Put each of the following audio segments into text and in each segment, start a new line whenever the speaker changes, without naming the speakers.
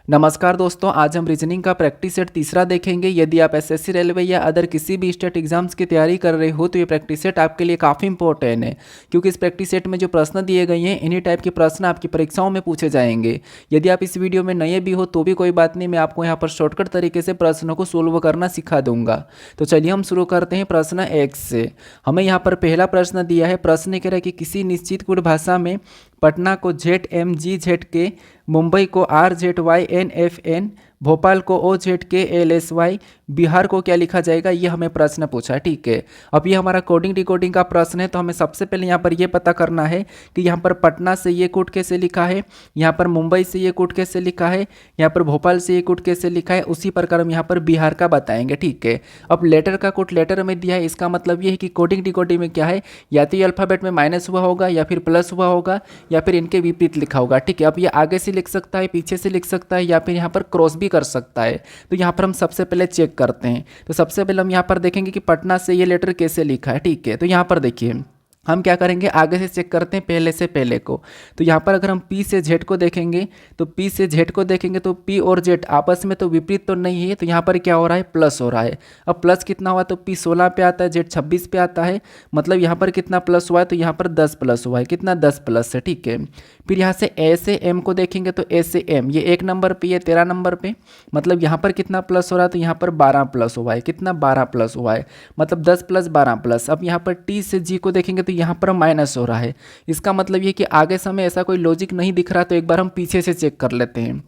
नमस्कार दोस्तों, आज हम रीजनिंग का प्रैक्टिस सेट तीसरा देखेंगे। यदि आप एसएससी रेलवे या अदर किसी भी स्टेट एग्जाम्स की तैयारी कर रहे हो तो ये प्रैक्टिस सेट आपके लिए काफ़ी इंपॉर्टेंट है, क्योंकि इस प्रैक्टिस सेट में जो प्रश्न दिए गए हैं इन्हीं टाइप के प्रश्न आपकी परीक्षाओं में पूछे जाएंगे। यदि आप इस वीडियो में नए भी हो तो भी कोई बात नहीं, मैं आपको यहाँ पर शॉर्टकट तरीके से प्रश्नों को सोल्व करना सिखा दूंगा। तो चलिए हम शुरू करते हैं प्रश्न 1 से। हमें यहाँ पर पहला प्रश्न दिया है। प्रश्न कह रहा है कि किसी निश्चित कोड भाषा में पटना को ZMGZ मुंबई को RZYNFN, भोपाल को OZKLSY, बिहार को क्या लिखा जाएगा, ये हमें प्रश्न पूछा है। ठीक है, अब ये हमारा कोडिंग डिकोडिंग का प्रश्न है, तो हमें सबसे पहले यहाँ पर ये पता करना है कि यहाँ पर पटना से ये कोड कैसे लिखा है, यहाँ पर मुंबई से ये कोड कैसे लिखा है, यहाँ पर भोपाल से ये कोड कैसे लिखा है। उसी प्रकार हम यहाँ पर बिहार का बताएंगे। ठीक है, अब लेटर का कोड लेटर में दिया है, इसका मतलब ये है कि कोडिंग डिकोडिंग में क्या है, या तो ये अल्फ़ाबेट में माइनस हुआ होगा, या फिर प्लस हुआ होगा, या फिर इनके विपरीत लिखा होगा। ठीक है, अब ये आगे से लिख सकता है, पीछे से लिख सकता है, या फिर यहाँ पर क्रॉस भी कर सकता है। तो यहाँ पर हम सबसे पहले चेक करते हैं। तो सबसे पहले हम यहाँ पर देखेंगे कि पटना से ये लेटर कैसे लिखा है। ठीक है, तो यहाँ पर देखिए हम क्या करेंगे, आगे से चेक करते हैं पहले से पहले को। तो यहाँ पर अगर हम P से Z को देखेंगे तो P से Z को देखेंगे तो P और Z आपस में तो विपरीत तो नहीं है, तो यहाँ पर क्या हो रहा है, प्लस हो रहा है। अब प्लस कितना हुआ, तो P 16 पे आता है, Z 26 पे आता है, मतलब यहाँ पर कितना प्लस हुआ है, तो यहाँ पर 10 प्लस हुआ है। कितना, 10 प्लस है। ठीक है, फिर यहाँ से A से M को देखेंगे तो A से M ये 1 नंबर पे, ये 13 नंबर पे, मतलब यहाँ पर कितना प्लस हो रहा है, तो यहाँ पर 12 प्लस हुआ है। कितना, 12 प्लस हुआ है, मतलब 10 प्लस 12 प्लस। अब यहाँ पर T से G को देखेंगे तो यहाँ पर माइनस हो रहा है। इसका मतलब ये कि आगे से हमें ऐसा कोई लॉजिक नहीं दिख रहा, तो एक बार हम पीछे से चेक कर लेते हैं।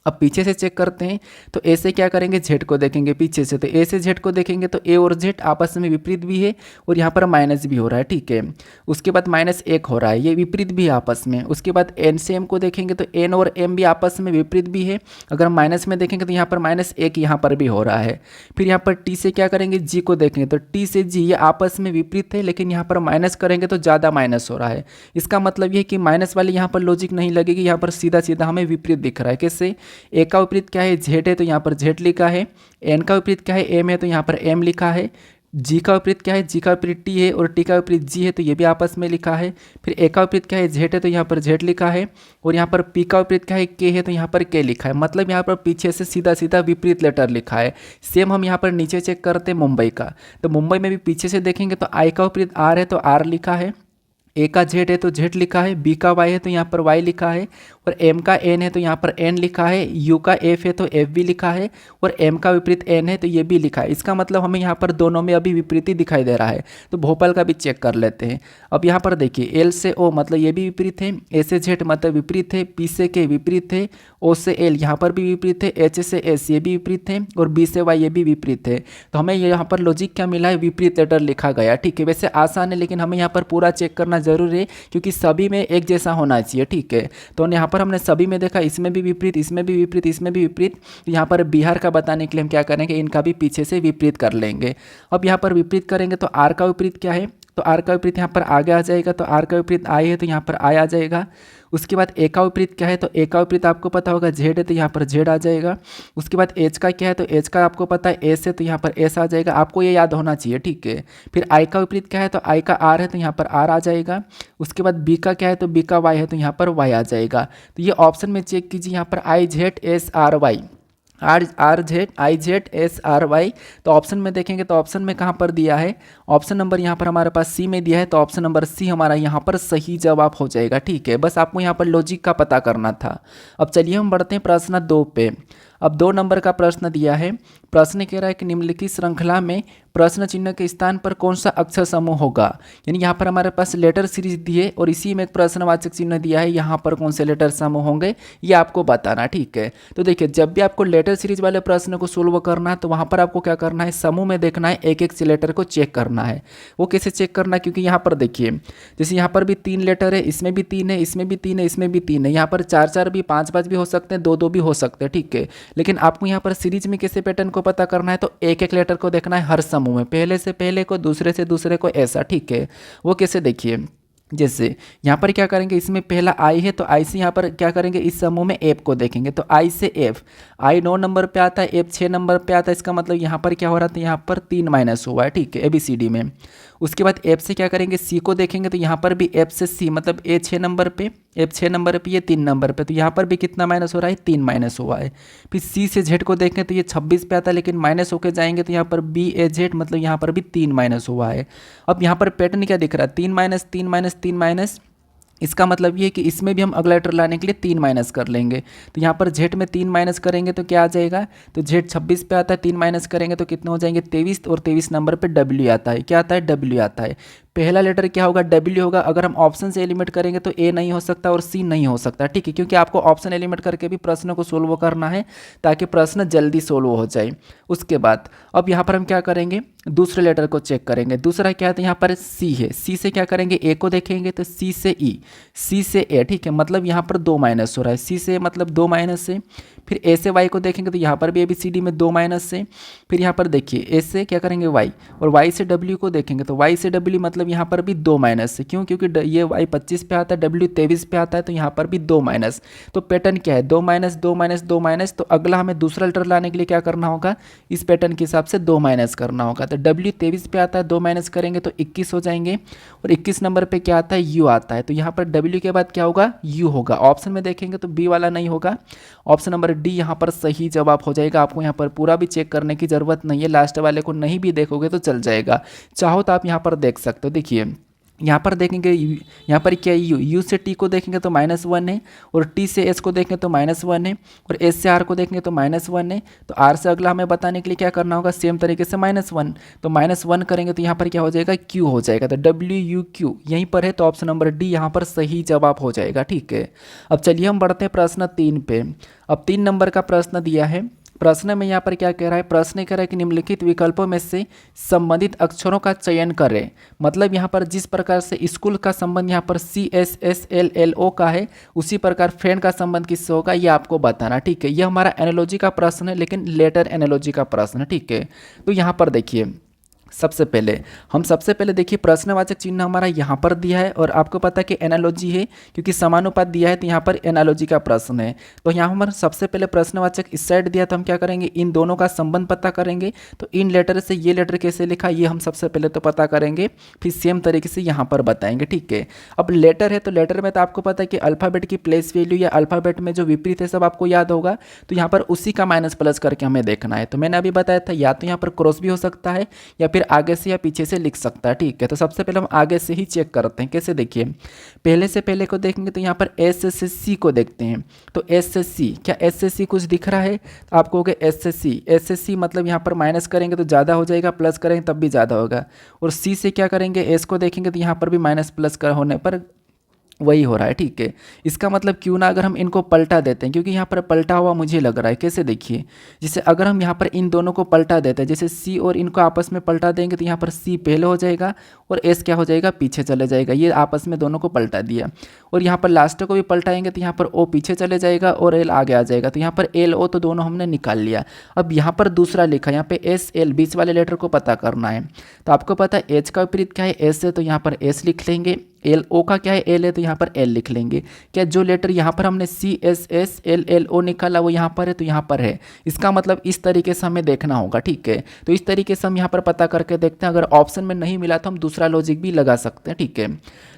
अब पीछे से चेक करते हैं तो ए से क्या करेंगे, Z को देखेंगे पीछे से, तो ए से Z को देखेंगे तो ए और Z आपस में विपरीत भी है और यहाँ पर माइनस भी हो रहा है। ठीक है, उसके बाद -1 हो रहा है, ये विपरीत भी है आपस में। उसके बाद N से M को देखेंगे तो N और M भी आपस में विपरीत भी है। अगर हम माइनस में देखेंगे तो यहाँ पर -1 यहाँ पर भी हो रहा है। फिर यहाँ पर T से क्या करेंगे, G को देखेंगे तो T से G ये आपस में विपरीत है, लेकिन यहाँ पर माइनस करेंगे तो ज़्यादा माइनस हो रहा है। इसका मतलब ये कि माइनस वाली यहाँ पर लॉजिक नहीं लगेगी, यहाँ पर सीधा सीधा हमें विपरीत दिख रहा है। कैसे, ए का विपरीत क्या है, Z है, तो यहाँ पर Z लिखा है। N का विपरीत क्या है, M है, तो यहाँ पर M लिखा है। G का विपरीत क्या है, G का विपरीत T है, और T का विपरीत G है, तो ये भी आपस में लिखा है। फिर A का विपरीत क्या है, Z है, तो यहाँ पर Z लिखा है, और यहाँ पर P का विपरीत क्या है, K है, तो यहाँ पर K लिखा है। मतलब यहाँ पर पीछे से सीधा सीधा विपरीत लेटर लिखा है। सेम हम यहाँ पर नीचे चेक करते हैं मुंबई का, तो मुंबई में भी पीछे से देखेंगे तो I का विपरीत R है, तो R लिखा है। ए का Z है तो Z लिखा है, बी का Y है तो यहाँ पर Y लिखा है, और M का N है तो यहाँ पर N लिखा है, U का F है तो F भी लिखा है, और M का विपरीत N है तो ये भी लिखा है। इसका मतलब हमें यहाँ पर दोनों में अभी विपरीत ही दिखाई दे रहा है। तो भोपाल का भी चेक कर लेते हैं। अब यहाँ पर देखिए L से O मतलब ये भी विपरीत है, A से Z मतलब विपरीत है, P से K विपरीत है, O से L यहाँ पर भी विपरीत है, H से S ये भी विपरीत है, और B से Y ये भी विपरीत है। तो हमें यहाँ पर लॉजिक क्या मिला है, विपरीत लेटर लिखा गया। ठीक है, वैसे आसान है, लेकिन हमें यहाँ पर पूरा चेक करना जरूरी है, क्योंकि सभी में एक जैसा होना चाहिए। ठीक है, तो यहाँ पर हमने सभी में देखा, इसमें भी विपरीत, इसमें भी विपरीत, इसमें भी विपरीत। तो यहाँ पर बिहार का बताने के लिए हम क्या करेंगे, इनका भी पीछे से विपरीत कर लेंगे। अब यहाँ पर विपरीत करेंगे तो आर का विपरीत क्या है, तो आर का विपरीत यहाँ पर आगे आ जाएगा, तो आर का विपरीत आई है, तो यहाँ पर आई आ जाएगा। उसके बाद ए का विपरीत क्या है, तो ए का विपरीत आपको पता होगा Z है, तो यहाँ पर Z आ जाएगा। उसके बाद एच का क्या है, तो एच का आपको पता है एस है, तो यहाँ पर एस आ जाएगा। आपको ये याद होना चाहिए। ठीक है, फिर आई का विपरीत क्या है, तो आई का आर है, तो यहाँ पर आर आ जाएगा। उसके बाद बी का क्या है, तो बी का वाई है, तो यहाँ पर वाई आ जाएगा। तो ये ऑप्शन में चेक कीजिए, यहाँ पर IZSRY, RZIZSRY। तो ऑप्शन में देखेंगे तो ऑप्शन में कहाँ पर दिया है, ऑप्शन नंबर यहाँ पर हमारे पास सी में दिया है, तो ऑप्शन नंबर सी हमारा यहाँ पर सही जवाब हो जाएगा। ठीक है, बस आपको यहाँ पर लॉजिक का पता करना था। अब चलिए हम बढ़ते हैं प्रश्न 2 पे। अब 2 नंबर का प्रश्न दिया है। प्रश्न कह रहा है कि निम्नलिखित श्रृंखला में प्रश्न चिन्ह के स्थान पर कौन सा अक्षर समूह होगा। यानी यहाँ पर हमारे पास लेटर सीरीज दी है और इसी में एक प्रश्नवाचक चिन्ह दिया है, यहाँ पर कौन से लेटर समूह होंगे ये आपको बताना। ठीक है, तो देखिए जब भी आपको लेटर सीरीज वाले प्रश्न को सोल्व करना है तो वहाँ पर आपको क्या करना है, समूह में देखना है, एक एक लेटर को चेक करना है। वो कैसे चेक करना है, क्योंकि यहाँ पर देखिए जैसे यहाँ पर भी 3 लेटर है, इसमें भी 3 है, इसमें भी 3 है, इसमें भी 3 है, यहाँ पर 4-4 भी 5-5 भी हो सकते हैं, 2-2 भी हो सकते हैं। ठीक है, लेकिन आपको यहाँ पर सीरीज में कैसे पैटर्न को पता करना है, तो एक एक लेटर को देखना है हर समूह में, पहले से पहले को, दूसरे से दूसरे को, ऐसा। ठीक है, वो कैसे देखिए, जैसे यहाँ पर क्या करेंगे, इसमें पहला आई है तो आई से यहाँ पर क्या करेंगे, इस समूह में एफ को देखेंगे तो आई से एफ, आई 9 नंबर पे आता है, एफ 6 नंबर पे आता है। इसका मतलब यहाँ पर क्या हो रहा था, यहाँ पर 3 माइनस हुआ है। ठीक है, ABCD में। उसके बाद एफ से क्या करेंगे, सी को देखेंगे तो यहाँ पर भी एफ से सी मतलब ए 6 नंबर पे, एफ 6 नंबर पे, ये 3 नंबर पे, तो यहाँ पर भी कितना माइनस हो रहा है, 3 माइनस हुआ है। फिर सी से जेड को देखें तो ये 26 पे आता है, लेकिन माइनस होकर जाएंगे तो यहाँ पर बी ए जेड मतलब यहाँ पर भी 3 माइनस हुआ है। अब यहाँ पर पैटर्न क्या दिख रहा है, 3 माइनस 3 माइनस 3 माइनस, इसका मतलब ये है कि इसमें भी हम अगला लेटर लाने के लिए 3 माइनस कर लेंगे। तो यहाँ पर जेड में 3 माइनस करेंगे तो क्या आ जाएगा, तो जेड 26 पे आता है, 3 माइनस करेंगे तो कितने हो जाएंगे 23, और 23 नंबर पे डब्ल्यू आता है, क्या आता है, डब्ल्यू आता है। पहला लेटर क्या होगा, डब्ल्यू होगा। अगर हम ऑप्शन से एलिमिनेट करेंगे तो ए नहीं हो सकता और सी नहीं हो सकता, ठीक है, क्योंकि आपको ऑप्शन एलिमिनेट करके भी प्रश्न को सोल्व करना है ताकि प्रश्न जल्दी सोल्व हो जाए। उसके बाद अब यहाँ पर हम क्या करेंगे, दूसरे लेटर को चेक करेंगे। दूसरा क्या है, तो यहाँ पर सी है, सी से क्या करेंगे, ए को देखेंगे तो सी से ई, सी से ए, ठीक है, मतलब यहाँ पर 2 माइनस हो रहा है, सी से मतलब 2 माइनस से। फिर ए से वाई को देखेंगे तो यहाँ पर भी ABCD में 2 माइनस से। फिर यहाँ पर देखिए ए से क्या करेंगे वाई, और वाई से डब्ल्यू को देखेंगे तो वाई से डब्ल्यू मतलब यहाँ पर भी 2 माइनस से, क्यों, क्योंकि ये वाई 25 पे आता है, डब्ल्यू 23 पे आता है, तो यहाँ पर भी 2 माइनस। तो पैटर्न क्या है, 2 माइनस 2 माइनस 2 माइनस। तो अगला हमें दूसरा लेटर लाने के लिए क्या करना होगा, इस पैटर्न के हिसाब से 2 माइनस करना होगा। तो डब्ल्यू 23 पे आता है, 2 माइनस करेंगे तो 21 हो जाएंगे, और 21 नंबर पे क्या आता है, यू आता है। तो यहाँ पर डब्ल्यू के बाद क्या होगा, यू होगा। ऑप्शन में देखेंगे तो बी वाला नहीं होगा, ऑप्शन नंबर डी यहाँ पर सही जवाब हो जाएगा। आपको यहाँ पर पूरा भी चेक करने की जरूरत नहीं है, लास्ट वाले को नहीं भी देखोगे तो चल जाएगा, चाहो तो आप यहाँ पर देख सकते हो। देखिए यहाँ पर देखेंगे, यहाँ पर क्या है, यू से टी को देखेंगे तो -1 है, और टी से एस को देखेंगे तो -1 है, और एस से आर को देखेंगे तो -1 है। तो आर से अगला हमें बताने के लिए क्या करना होगा, सेम तरीके से -1। तो -1 करेंगे तो यहाँ पर क्या हो जाएगा, क्यू हो जाएगा। तो WUQ यहीं पर है, तो ऑप्शन नंबर डी यहाँ पर सही जवाब हो जाएगा, ठीक है। अब चलिए हम बढ़ते हैं प्रश्न 3 पे। अब 3 नंबर का प्रश्न दिया है। प्रश्न में यहाँ पर क्या कह रहा है, प्रश्न कह रहा है कि निम्नलिखित विकल्पों में से संबंधित अक्षरों का चयन करें। मतलब यहाँ पर जिस प्रकार से स्कूल का संबंध यहाँ पर CSSLLO का है, उसी प्रकार फ्रेंड का संबंध किससे होगा, ये आपको बताना, ठीक है। ये हमारा एनालॉजी का प्रश्न है, लेकिन लेटर एनालॉजी का प्रश्न है, ठीक है। तो यहाँ पर देखिए सबसे पहले देखिए प्रश्नवाचक चिन्ह हमारा यहाँ पर दिया है, और आपको पता है कि एनालॉजी है, क्योंकि समानुपात दिया है तो यहाँ पर एनालॉजी का प्रश्न है। तो यहाँ हमारा सबसे पहले प्रश्नवाचक इस साइड दिया, तो हम क्या करेंगे, इन दोनों का संबंध पता करेंगे। तो इन लेटर से ये लेटर कैसे लिखा, ये हम सबसे पहले तो पता करेंगे, फिर सेम तरीके से यहाँ पर बताएंगे, ठीक है। अब लेटर है, तो लेटर में तो आपको पता है कि अल्फ़ाबेट की प्लेस वैल्यू या अल्फ़ाबेट में जो विपरीत है सब आपको याद होगा। तो यहाँ पर उसी का माइनस प्लस करके हमें देखना है। तो मैंने अभी बताया था, या तो यहाँ पर क्रॉस भी हो सकता है, या फिर आगे से या पीछे से लिख सकता है, ठीक है। तो सबसे पहले हम आगे से ही चेक करते हैं, कैसे, देखिए पहले से पहले को देखेंगे तो यहाँ पर एस से सी को देखते हैं। तो एस से सी, क्या एस से सी कुछ दिख रहा है, तो आप कहोगे एस से सी मतलब यहाँ पर माइनस करेंगे तो ज़्यादा हो जाएगा, प्लस करेंगे तब भी ज़्यादा होगा। और सी से क्या करेंगे, एस को देखेंगे तो यहाँ पर भी माइनस प्लस कर होने पर वही हो रहा है, ठीक है। इसका मतलब क्यों ना अगर हम इनको पलटा देते हैं, क्योंकि यहाँ पर पलटा हुआ मुझे लग रहा है, कैसे, देखिए जैसे अगर हम यहाँ पर इन दोनों को पलटा देते हैं, जैसे सी और इनको आपस में पलटा देंगे तो यहाँ पर सी पहले हो जाएगा और एस क्या हो जाएगा, पीछे चले जाएगा। ये आपस में दोनों को पलटा दिया। और यहाँ पर लास्ट को भी पलटाएंगे तो यहाँ पर ओ पीछे चले जाएगा और एल आगे आ जाएगा। तो यहाँ पर एल ओ तो दोनों हमने निकाल लिया। अब यहाँ पर दूसरा लिखा, यहाँ पे एस एल, बीच वाले लेटर को पता करना है। तो आपको पता है एच का विपरीत क्या है, एस है, तो यहाँ पर एस लिख लेंगे। एल ओ का क्या है, एल है, तो यहाँ पर एल लिख लेंगे। क्या जो लेटर यहाँ पर हमने CSSLLO निकाला वो यहाँ पर है, तो यहाँ पर है। इसका मतलब इस तरीके से हमें देखना होगा, ठीक है। तो इस तरीके से हम यहाँ पर पता करके देखते हैं। अगर ऑप्शन में नहीं मिला तो हम दूसरा लॉजिक भी लगा सकते हैं, ठीक है।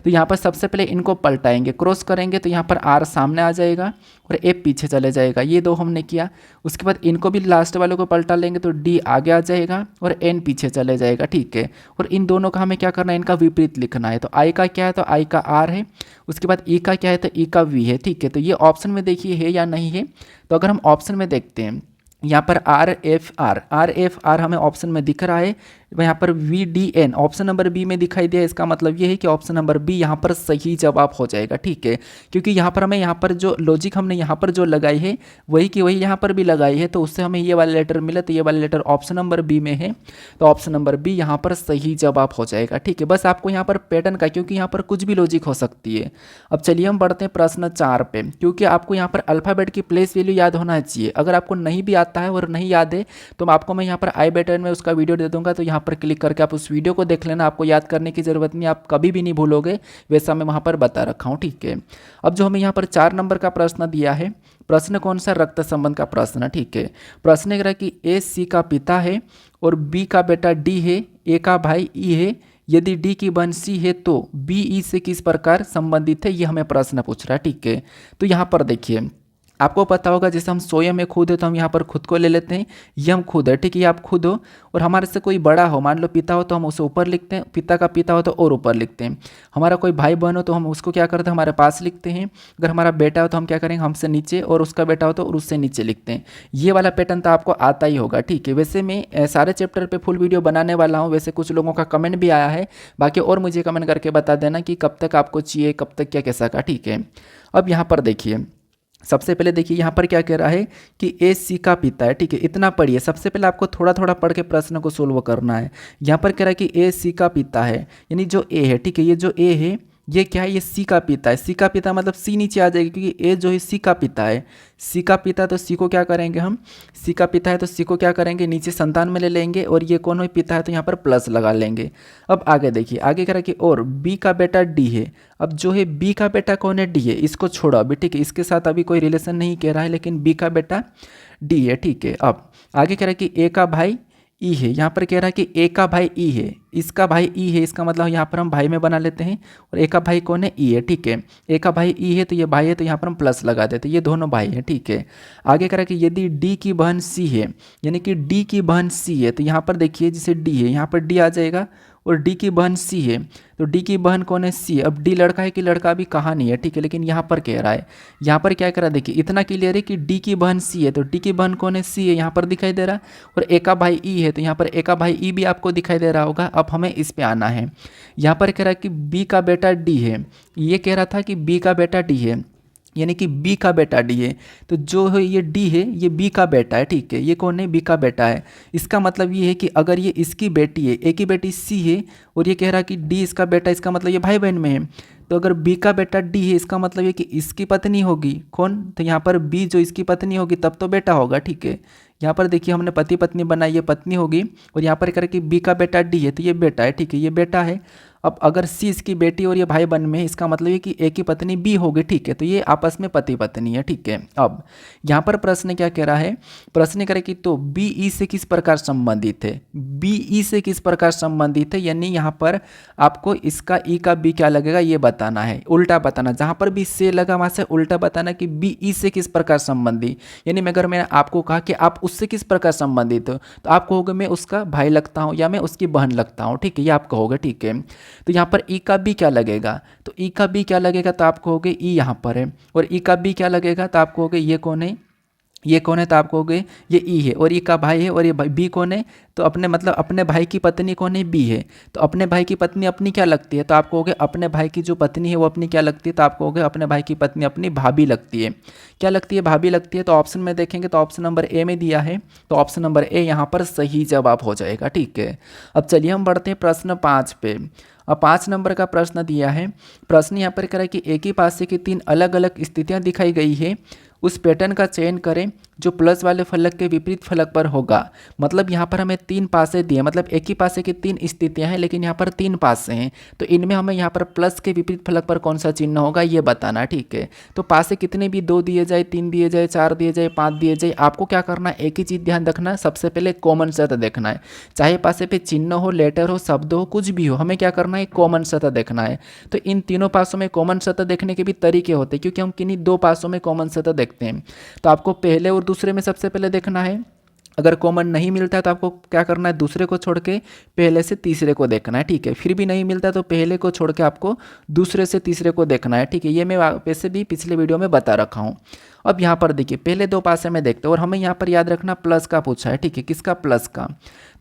तो यहाँ पर सबसे पहले इनको पलटाएंगे, क्रॉस करेंगे तो यहाँ पर आर सामने आ जाएगा और ए पीछे चले जाएगा। ये दो हमने किया। उसके बाद इनको भी लास्ट वालों को पलटा लेंगे तो डी आगे आ जाएगा और एन पीछे चले जाएगा, ठीक है। और इन दोनों का हमें क्या करना है, इनका विपरीत लिखना है। तो आई का क्या है, तो आई का आर है। उसके बाद ई का क्या है, तो ई का वी है, ठीक है। तो ये ऑप्शन में देखिए है या नहीं है। तो अगर हम ऑप्शन में देखते हैं, यहाँ पर RFR हमें ऑप्शन में दिख रहा है। यहाँ पर VDN ऑप्शन नंबर बी में दिखाई दिया। इसका मतलब ये है कि ऑप्शन नंबर बी यहाँ पर सही जवाब हो जाएगा, ठीक है। क्योंकि यहाँ पर हमें यहाँ पर जो लॉजिक हमने यहाँ पर जो लगाई है वही की वही यहाँ पर भी लगाई है, तो उससे हमें ये वाला लेटर मिला। तो ये वाला लेटर ऑप्शन नंबर बी में है, तो ऑप्शन नंबर बी यहाँ पर सही जवाब हो जाएगा, ठीक है। बस आपको यहाँ पर पैटर्न का, क्योंकि यहाँ पर कुछ भी लॉजिक हो सकती है। अब चलिए हम बढ़ते हैं प्रश्न 4 पे, क्योंकि आपको यहाँ पर अल्फ़ाबेट की प्लेस वैल्यू याद होना चाहिए। अगर आपको नहीं भी आता है और नहीं याद है तो आपको मैं यहाँ पर आई बटन में उसका वीडियो दे दूंगा, तो यहाँ पर क्लिक करके आप उस वीडियो को देख लेना। आपको याद करने की ज़रूरत नहीं, आप कभी भी नहीं भूलोगे, वैसा मैं वहाँ पर बता रखा हूँ, ठीक है। अब जो हमें यहाँ पर 4 नंबर का प्रश्न दिया है, प्रश्न कौन सा, रक्त संबंध का प्रश्न, ठीक है। प्रश्न कह रहा है कि ए सी का पिता है और बी का बेटा डी है, ए का भाई ई है, यदि डी की बहन सी है तो बी ई से किस प्रकार संबंधित है, ये हमें प्रश्न पूछ रहा है। ठीक है, तो यहाँ पर देखिए आपको पता होगा जैसे हम स्वयं में खुद है तो हम यहाँ पर खुद को ले लेते हैं, ये हम खुद है। ठीक है, ये आप खुद हो और हमारे से कोई बड़ा हो, मान लो पिता हो तो हम उसे ऊपर लिखते हैं, पिता का पिता हो तो और ऊपर लिखते हैं। हमारा कोई भाई बहन हो तो हम उसको क्या करते हैं, हमारे पास लिखते हैं। अगर हमारा बेटा हो तो हम क्या करेंगे, हमसे नीचे, और उसका बेटा हो तो और उससे नीचे लिखते हैं। ये वाला पैटर्न तो आपको आता ही होगा। ठीक है, वैसे मैं सारे चैप्टर पे फुल वीडियो बनाने वाला हूँ। वैसे कुछ लोगों का कमेंट भी आया है, बाकी और मुझे कमेंट करके बता देना कि कब तक आपको चाहिए, कब तक क्या कैसा का। ठीक है, अब यहाँ पर देखिए सबसे पहले देखिए यहाँ पर क्या कह रहा है कि ए सी का पिता है। ठीक है, इतना पढ़िए। सबसे पहले आपको थोड़ा थोड़ा पढ़ के प्रश्न को सोल्व करना है। यहाँ पर कह रहा है कि ए सी का पिता है, यानी जो ए है। ठीक है, ये जो ए है ये क्या है, ये सी का पिता है। सी का पिता मतलब सी नीचे आ जाएगी क्योंकि ए जो है सी का पिता है। सी का पिता तो सी को क्या करेंगे हम, सी का पिता है तो सी को क्या करेंगे, नीचे संतान में ले लेंगे, और ये कौन है, पिता है, तो यहाँ पर प्लस लगा लेंगे। अब आगे देखिए, आगे कह रहा है कि और बी का बेटा डी है। अब जो है बी का बेटा कौन है, डी है, इसको छोड़ो अभी। ठीक है, इसके साथ अभी कोई रिलेशन नहीं कह रहा है, लेकिन बी का बेटा डी है। ठीक है, अब आगे कह रहा है कि ए का भाई ई है। यहाँ पर कह रहा है कि ए का भाई ई है, इसका भाई ई है, इसका मतलब यहाँ पर हम भाई में बना लेते हैं, और ए का भाई कौन है, ई है। ठीक है, ए का भाई ई है तो ये भाई है, तो यहाँ पर हम प्लस लगा देते हैं, ये दोनों भाई हैं। ठीक है, आगे कह रहा है कि यदि डी की बहन सी है, यानी कि डी की बहन सी है, तो यहाँ पर देखिए जैसे डी है यहाँ पर डी आ जाएगा, और डी की बहन सी है तो डी की बहन कौन है, सी है। अब डी लड़का है कि लड़का अभी कहाँ नहीं है। ठीक है, लेकिन यहाँ पर कह रहा है, यहाँ पर क्या कह रहा है, देखिए इतना क्लियर है कि डी की बहन सी है, तो डी की बहन कौन है, सी है, यहाँ पर दिखाई दे रहा है। और ए का भाई ई है, तो यहाँ पर ए का भाई ई भी आपको दिखाई दे रहा होगा। अब हमें इस पे आना है। यहाँ पर कह रहा है कि बी का बेटा डी है, ये कह रहा था कि बी का बेटा डी है, यानी कि बी का बेटा डी है, तो जो है ये डी है ये बी का बेटा है। ठीक है, ये कौन है, बी का बेटा है। इसका मतलब ये है कि अगर ये इसकी बेटी है, ए की बेटी सी है, और ये कह रहा है कि डी इसका बेटा, इसका मतलब ये भाई बहन में है। तो अगर बी का बेटा डी है, इसका मतलब ये कि इसकी पत्नी होगी कौन, तो यहाँ पर बी जो इसकी पत्नी होगी तब तो बेटा होगा। ठीक है, यहाँ पर देखिए हमने पति पत्नी बनाई, ये पत्नी होगी, और यहाँ पर करके बी का बेटा डी है तो ये बेटा है। ठीक है, ये बेटा है। अब अगर सी इसकी बेटी और ये भाई बहन में है, इसका मतलब है कि ए की पत्नी बी होगी। ठीक है, तो ये आपस में पति पत्नी है। ठीक है, अब यहाँ पर प्रश्न क्या कह रहा है, प्रश्न कह रहा है कि तो बी ई से किस प्रकार संबंधित है, बी ई से किस प्रकार संबंधित है, यानी यहाँ पर आपको इसका ई का बी क्या लगेगा ये बताना है, उल्टा बताना। जहाँ पर भी से लगा वहाँ से उल्टा बताना कि बी ई से किस प्रकार संबंधी, यानी अगर मैंने आपको कहा कि आप उससे किस प्रकार संबंधित हो, तो आप कहोगे मैं उसका भाई लगता हूँ या मैं उसकी बहन लगता हूँ। ठीक है, ये आप कहोगे। ठीक है, तो यहाँ पर ई का बी क्या लगेगा, तो ई का बी क्या लगेगा, तो आप कहोगे ई यहाँ पर है, और ई का बी क्या लगेगा, तो आप कहोगे ये कौन है, ये कौन है, तो आप कहोगे ये ई है, और ई का भाई है, और ये बी कौन है, तो अपने मतलब अपने भाई की पत्नी कौन है, बी है। तो अपने भाई की पत्नी अपनी क्या लगती है, तो आप कहोगे अपने भाई की जो पत्नी है वो अपनी क्या लगती है, तो आप कहोगे अपने भाई की पत्नी अपनी भाभी लगती है। क्या लगती है, भाभी लगती है। तो ऑप्शन में देखेंगे तो ऑप्शन नंबर ए में दिया है, तो ऑप्शन नंबर ए यहाँ पर सही जवाब हो जाएगा। ठीक है, अब चलिए हम बढ़ते हैं प्रश्न 5 पे। अब 5 नंबर का प्रश्न दिया है। प्रश्न यहाँ पर कह रहा है कि एक ही पासे की 3 अलग अलग स्थितियाँ दिखाई गई है, उस पैटर्न का चयन करें जो प्लस वाले फलक के विपरीत फलक पर होगा। मतलब यहाँ पर हमें 3 पासे दिए, मतलब एक ही पासे की 3 स्थितियाँ हैं, लेकिन यहाँ पर 3 पासे हैं, तो इनमें हमें यहाँ पर प्लस के विपरीत फलक पर कौन सा चिन्ह होगा ये बताना। ठीक है, तो पासे कितने भी 2 दिए जाए, 3 दिए जाए, 4 दिए जाए, 5 दिए जाए, आपको क्या करना है, एक ही चीज़ ध्यान रखना है, सबसे पहले कॉमन सतह देखना है। चाहे पासे पे चिन्ह हो, लेटर हो, शब्द हो, कुछ भी हो, हमें क्या करना है, कॉमन सतह देखना है। तो इन तीनों पासों में कॉमन सतह देखने के भी तरीके होते हैं, क्योंकि हम किन्हीं 2 पासों में कॉमन सतह देखते हैं। तो आपको पहले और दूसरे में सबसे पहले देखना है। अगर कॉमन नहीं मिलता है तो आपको क्या करना है, दूसरे को छोड़ के पहले से तीसरे को देखना है। ठीक है, फिर भी नहीं मिलता तो पहले को छोड़ के आपको दूसरे से तीसरे को देखना है। ठीक है, ये मैं वैसे भी पिछले वीडियो में बता रखा हूँ। अब यहाँ पर देखिए पहले 2 पासे में देखते हैं, और हमें यहाँ पर याद रखना प्लस का पूछा है। ठीक है, किसका, प्लस का।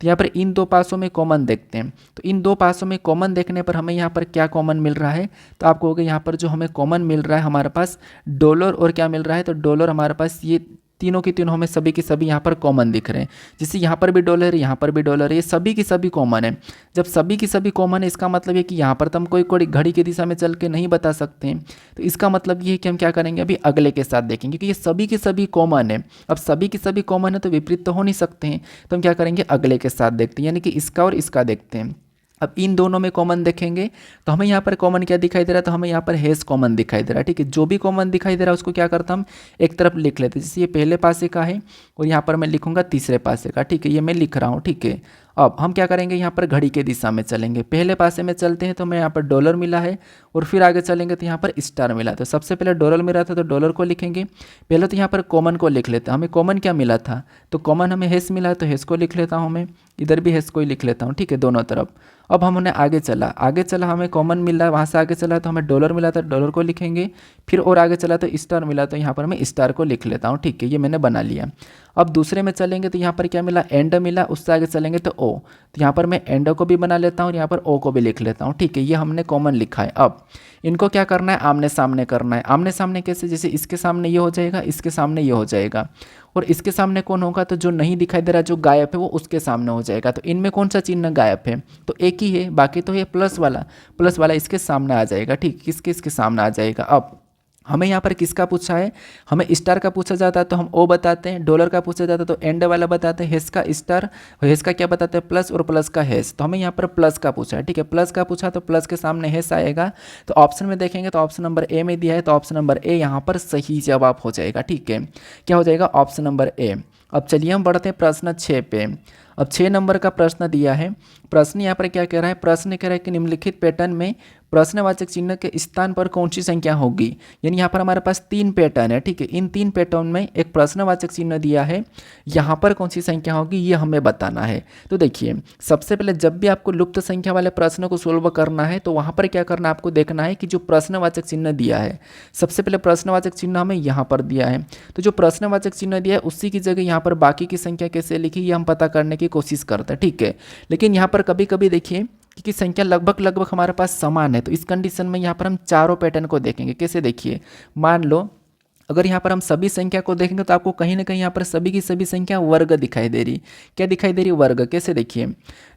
तो यहाँ पर इन 2 पासों में कॉमन देखते हैं, तो इन 2 पासों में कॉमन देखने पर हमें यहाँ पर क्या कॉमन मिल रहा है, तो आप कहोगे यहाँ पर जो हमें कॉमन मिल रहा है हमारे पास डॉलर और क्या मिल रहा है, तो डॉलर हमारे पास ये तीनों की तीनों हमें सभी की सभी यहाँ पर कॉमन दिख रहे हैं। जैसे यहाँ पर भी डॉलर है, यहाँ पर भी डॉलर है, ये सभी की सभी कॉमन है। जब सभी की सभी कॉमन है, इसका मतलब है कि यहाँ पर तो हम कोई घड़ी की दिशा में चल के नहीं बता सकते हैं। तो इसका मतलब ये है कि हम क्या करेंगे, अभी अगले के साथ देखेंगे, क्योंकि ये सभी की सभी कॉमन है। अब सभी की सभी कॉमन है तो विपरीत तो हो नहीं सकते हैं, तो हम क्या करेंगे, अगले के साथ देखते हैं, यानी कि इसका और इसका देखते हैं। अब इन दोनों में कॉमन देखेंगे तो हमें यहाँ पर कॉमन क्या दिखाई दे रहा है, तो हमें यहाँ पर हैश कॉमन दिखाई दे रहा है। ठीक है, जो भी कॉमन दिखाई दे रहा है उसको क्या करता हम एक तरफ लिख लेते हैं। जैसे ये पहले पासे का है और यहाँ पर मैं लिखूंगा तीसरे पासे का। ठीक है, ये मैं लिख रहा हूँ। ठीक है, अब हम क्या करेंगे, यहाँ पर घड़ी के दिशा में चलेंगे। पहले पासे में चलते हैं तो हमें यहाँ पर डॉलर मिला है, और फिर आगे चलेंगे तो यहाँ पर स्टार मिला। तो सबसे पहले डॉलर मिला था तो डॉलर को लिखेंगे। पहले तो यहाँ पर कॉमन को लिख लेते हैं। हमें कॉमन क्या मिला था, तो कॉमन हमें हैश मिला है, तो हैश को लिख लेता हूँ मैं, इधर भी हैश को ही लिख लेता हूँ, ठीक है, दोनों तरफ। अब हम उन्हें आगे चला, हमें कॉमन मिला है, वहाँ से आगे चला तो हमें डॉलर मिला था, डॉलर को लिखेंगे। फिर और आगे चला तो स्टार मिला, तो यहाँ पर मैं स्टार को लिख लेता हूँ, ठीक है, ये मैंने बना लिया। अब दूसरे में चलेंगे तो यहाँ पर क्या मिला, एंड मिला, उससे आगे चलेंगे तो ओ, तो यहाँ पर मैं एंड को भी बना लेता हूँ और यहाँ पर ओ को भी लिख लेता हूँ, ठीक है, ये हमने कॉमन लिखा है। अब इनको क्या करना है, आमने सामने करना है। आमने सामने कैसे, जैसे इसके सामने ये हो जाएगा, इसके सामने ये हो जाएगा, और इसके सामने कौन होगा, तो जो नहीं दिखाई दे रहा, जो गायब है वो उसके सामने हो जाएगा। तो इनमें कौन सा चिन्ह गायब है, तो एक ही है, बाकी तो ये प्लस वाला इसके सामने आ जाएगा, ठीक, किसके इसके सामने आ जाएगा। अब हमें यहाँ पर किसका पूछा है, हमें स्टार का पूछा जाता है तो हम ओ बताते हैं, डॉलर का पूछा जाता है तो एंड वाला बताते हैं, हैश का स्टार, हैश का क्या बताते हैं, प्लस, और प्लस का हैश। तो हमें यहाँ पर प्लस का पूछा है, ठीक है, प्लस का पूछा तो प्लस के सामने हैश आएगा। तो ऑप्शन में देखेंगे तो ऑप्शन नंबर ए में दिया है, तो ऑप्शन नंबर ए यहाँ पर सही जवाब हो जाएगा, ठीक है, क्या हो जाएगा, ऑप्शन नंबर ए। अब चलिए हम बढ़ते हैं प्रश्न 6 पे। अब 6 नंबर का प्रश्न दिया है। प्रश्न यहाँ पर क्या कह रहा है, प्रश्न कह रहा है कि निम्नलिखित पैटर्न में प्रश्नवाचक चिन्ह के स्थान पर कौन सी संख्या होगी। यानी यहाँ पर हमारे पास 3 पैटर्न है, ठीक है, इन 3 पैटर्न में एक प्रश्नवाचक चिन्ह दिया है, यहाँ पर कौन सी संख्या होगी ये हमें बताना है। तो देखिए, सबसे पहले जब भी आपको लुप्त संख्या वाले प्रश्न को सोल्व करना है तो वहाँ पर क्या करना है, आपको देखना है कि जो प्रश्नवाचक चिन्ह दिया है, सबसे पहले प्रश्नवाचक चिन्ह हमें यहाँ पर दिया है, तो जो प्रश्नवाचक चिन्ह दिया है उसी की जगह यहाँ पर बाकी की संख्या कैसे लिखी ये हम पता करने की कोशिश करते हैं, ठीक है। लेकिन यहाँ पर कभी कभी देखिए कि संख्या लगभग हमारे पास समान है, तो इस कंडीशन में यहाँ पर हम चारों पैटर्न को देखेंगे। कैसे, देखिए, मान लो अगर यहाँ पर हम सभी संख्या को देखेंगे तो आपको कहीं ना कहीं यहाँ पर सभी की सभी संख्या वर्ग दिखाई दे रही। क्या दिखाई दे रही, वर्ग। कैसे, देखिए,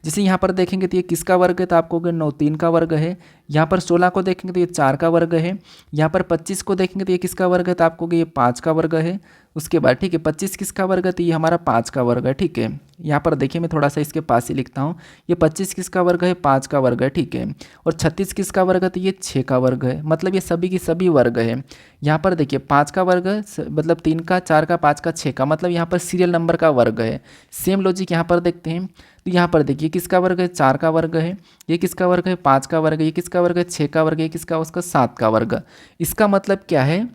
जैसे यहाँ पर देखेंगे तो ये किसका वर्ग है, तो आपको 9 3 का वर्ग है। यहाँ पर 16 को देखेंगे तो ये 4 का वर्ग है। यहाँ पर 25 को देखेंगे तो ये किसका वर्ग है, तो आपको ये 5 का वर्ग है। उसके बाद, ठीक है, 25 किसका वर्ग है, तो ये हमारा 5 का वर्ग है, ठीक है। यहाँ पर देखिए मैं थोड़ा सा इसके पास ही लिखता हूँ, ये 25 किसका वर्ग है, 5 का वर्ग है, ठीक है। और 36 किसका वर्ग है, तो ये 6 का वर्ग है। मतलब ये सभी की सभी वर्ग है। यहाँ पर देखिए 5 का वर्ग मतलब 3 का, 4 का, 5 का, 6 का, मतलब यहाँ पर सीरियल नंबर का वर्ग है। सेम लॉजिक यहाँ पर देखते हैं, तो यहाँ पर देखिए किसका वर्ग है, 4 का वर्ग है, ये किसका वर्ग है, 5 का वर्ग है, ये किसका वर्ग है, 6 का वर्ग है, ये किसका, उसका 7 का वर्ग। इसका मतलब क्या है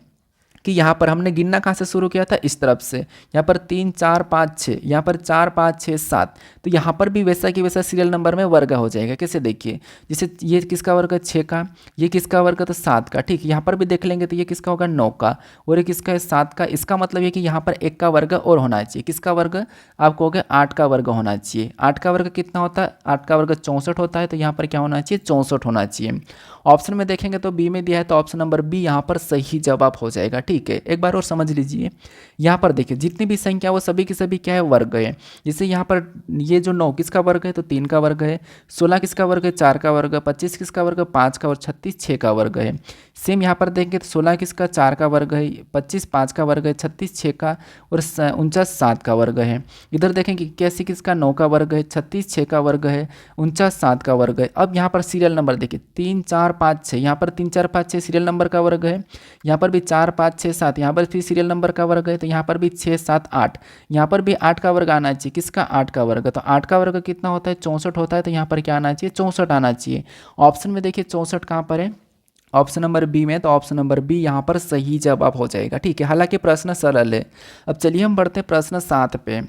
कि यहाँ पर हमने गिनना कहाँ से शुरू किया था, इस तरफ से। यहाँ पर 3 4 5 6, यहाँ पर 4 5 6 7, तो यहाँ पर भी वैसा कि वैसा सीरियल नंबर में वर्ग हो जाएगा। कैसे, देखिए, जैसे ये किसका वर्ग है, 6 का, ये किसका वर्ग है, तो 7 का, ठीक। यहाँ पर भी देख लेंगे तो ये किसका होगा, 9 का, और ये किसका है, 7 का। इसका मतलब ये कि यहाँ पर 1 का वर्ग और होना चाहिए। किसका वर्ग, आपको हो गया 8 का वर्ग होना चाहिए। 8 का वर्ग कितना होता है, 8 का वर्ग 64 होता है, तो यहाँ पर क्या होना चाहिए, 64 होना चाहिए। ऑप्शन में देखेंगे तो बी में दिया है, तो ऑप्शन नंबर बी यहाँ पर सही जवाब हो जाएगा, ठीक है। एक बार और समझ लीजिए, यहाँ पर देखिए जितनी भी संख्या वो सभी की सभी क्या है, वर्ग है। जैसे यहाँ पर ये जो 9 किसका वर्ग है, तो 3 का वर्ग है। 16 किसका वर्ग है, 4 का वर्ग है। 25 किसका वर्ग है, 5 का, और 36 6 का वर्ग है। सेम यहाँ पर देखेंगे तो 16 किसका, 4 का वर्ग है, 25 5 का वर्ग है, 36 6 का, और 49 7 का वर्ग है। इधर देखेंगे 81 किसका, 9 का वर्ग है, 36 6 का वर्ग है, 49 7 का वर्ग है। अब यहाँ पर सीरियल नंबर देखिए 3 4 5 6, यहाँ पर 3 4 5 6 सीरियल नंबर का वर्ग है। यहाँ पर भी 4 5 6 7, यहाँ पर भी सीरियल नंबर का वर्ग है। तो यहाँ पर भी 6 7 8, यहाँ पर भी 8 का वर्ग आना चाहिए। किसका, 8 का वर्ग। तो 8 का वर्ग कितना होता है, 64 होता है। तो यहाँ पर क्या आना चाहिए, 64 आना चाहिए। ऑप्शन में देखिए 64 कहाँ पर है, ऑप्शन नंबर बी में, तो ऑप्शन नंबर बी यहाँ पर सही जवाब हो जाएगा, ठीक है। हालांकि प्रश्न सरल है। अब चलिए हम बढ़ते हैं प्रश्न 7 पे।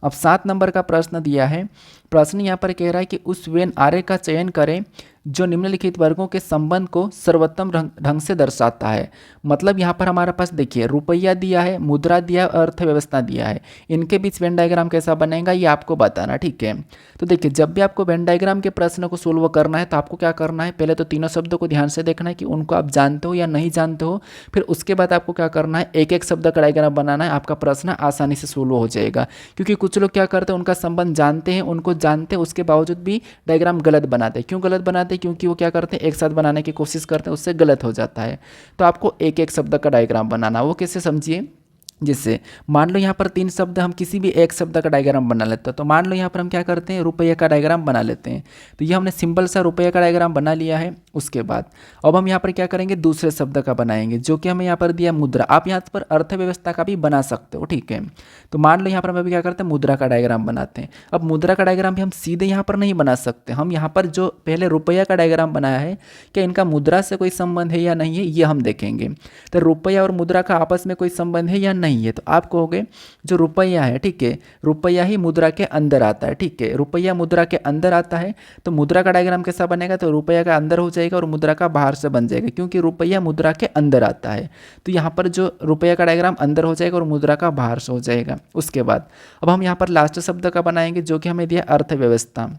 अब 7 नंबर का प्रश्न दिया है। प्रश्न यहाँ पर कह रहा है कि उस वेन आरेख का चयन करें जो निम्नलिखित वर्गों के संबंध को सर्वोत्तम ढंग से दर्शाता है। मतलब यहाँ पर हमारे पास देखिए रुपया दिया है, मुद्रा दिया है, अर्थव्यवस्था दिया है। इनके बीच वेन डायग्राम कैसा बनेगा ये आपको बताना, ठीक है। तो देखिए जब भी आपको वेन डायग्राम के प्रश्न को सोल्व करना है तो आपको क्या करना है, पहले तो तीनों शब्दों को ध्यान से देखना है कि उनको आप जानते हो या नहीं जानते हो। फिर उसके बाद आपको क्या करना है, एक एक शब्द का डायग्राम बनाना है। आपका प्रश्न आसानी से सोल्व हो जाएगा। क्योंकि कुछ लोग क्या करते हैं, उनका संबंध जानते हैं, उनको जानते हैं, उसके बावजूद भी डायग्राम गलत बनाते हैं। क्यों गलत बनाते हैं, क्योंकि वो क्या करते हैं, एक साथ बनाने की कोशिश करते हैं, उससे गलत हो जाता है। तो आपको एक एक शब्द का डायग्राम बनाना, वो कैसे समझिए। जिससे मान लो यहाँ पर तीन शब्द, हम किसी भी एक शब्द का डायग्राम बना लेते हैं। तो मान लो यहाँ पर हम क्या करते हैं, रुपये का डायग्राम बना लेते हैं। तो ये हमने सिंपल सा रुपये का डायग्राम बना लिया है। उसके बाद अब हम यहाँ पर क्या करेंगे, दूसरे शब्द का बनाएंगे, जो कि हमें यहाँ पर दिया मुद्रा। आप यहाँ पर अर्थव्यवस्था का भी बना सकते हो, ठीक है। तो मान लो यहाँ पर हम अभी क्या करते हैं, मुद्रा का डायग्राम बनाते हैं। अब मुद्रा का डायग्राम भी हम सीधे यहाँ पर नहीं बना सकते, हम यहाँ पर जो पहले रुपया का डायग्राम बनाया है, क्या इनका मुद्रा से कोई संबंध है या नहीं है, ये हम देखेंगे। तो रुपया और मुद्रा का आपस में कोई संबंध है या नहीं है, तो आप कहोगे जो रुपया है, ठीक है, रुपया ही मुद्रा के अंदर आता है, ठीक है, रुपया मुद्रा के अंदर आता है। तो मुद्रा का डायग्राम कैसा बनेगा, तो रुपया का अंदर हो जाएगा और मुद्रा का बाहर से बन जाएगा, क्योंकि रुपया मुद्रा के अंदर आता है। तो यहाँ पर जो रुपया का डायग्राम अंदर हो जाएगा और मुद्रा का बाहर से हो जाएगा। उसके बाद अब हम यहाँ पर लास्ट शब्द का बनाएंगे, जो कि हमें दिया अर्थव्यवस्था।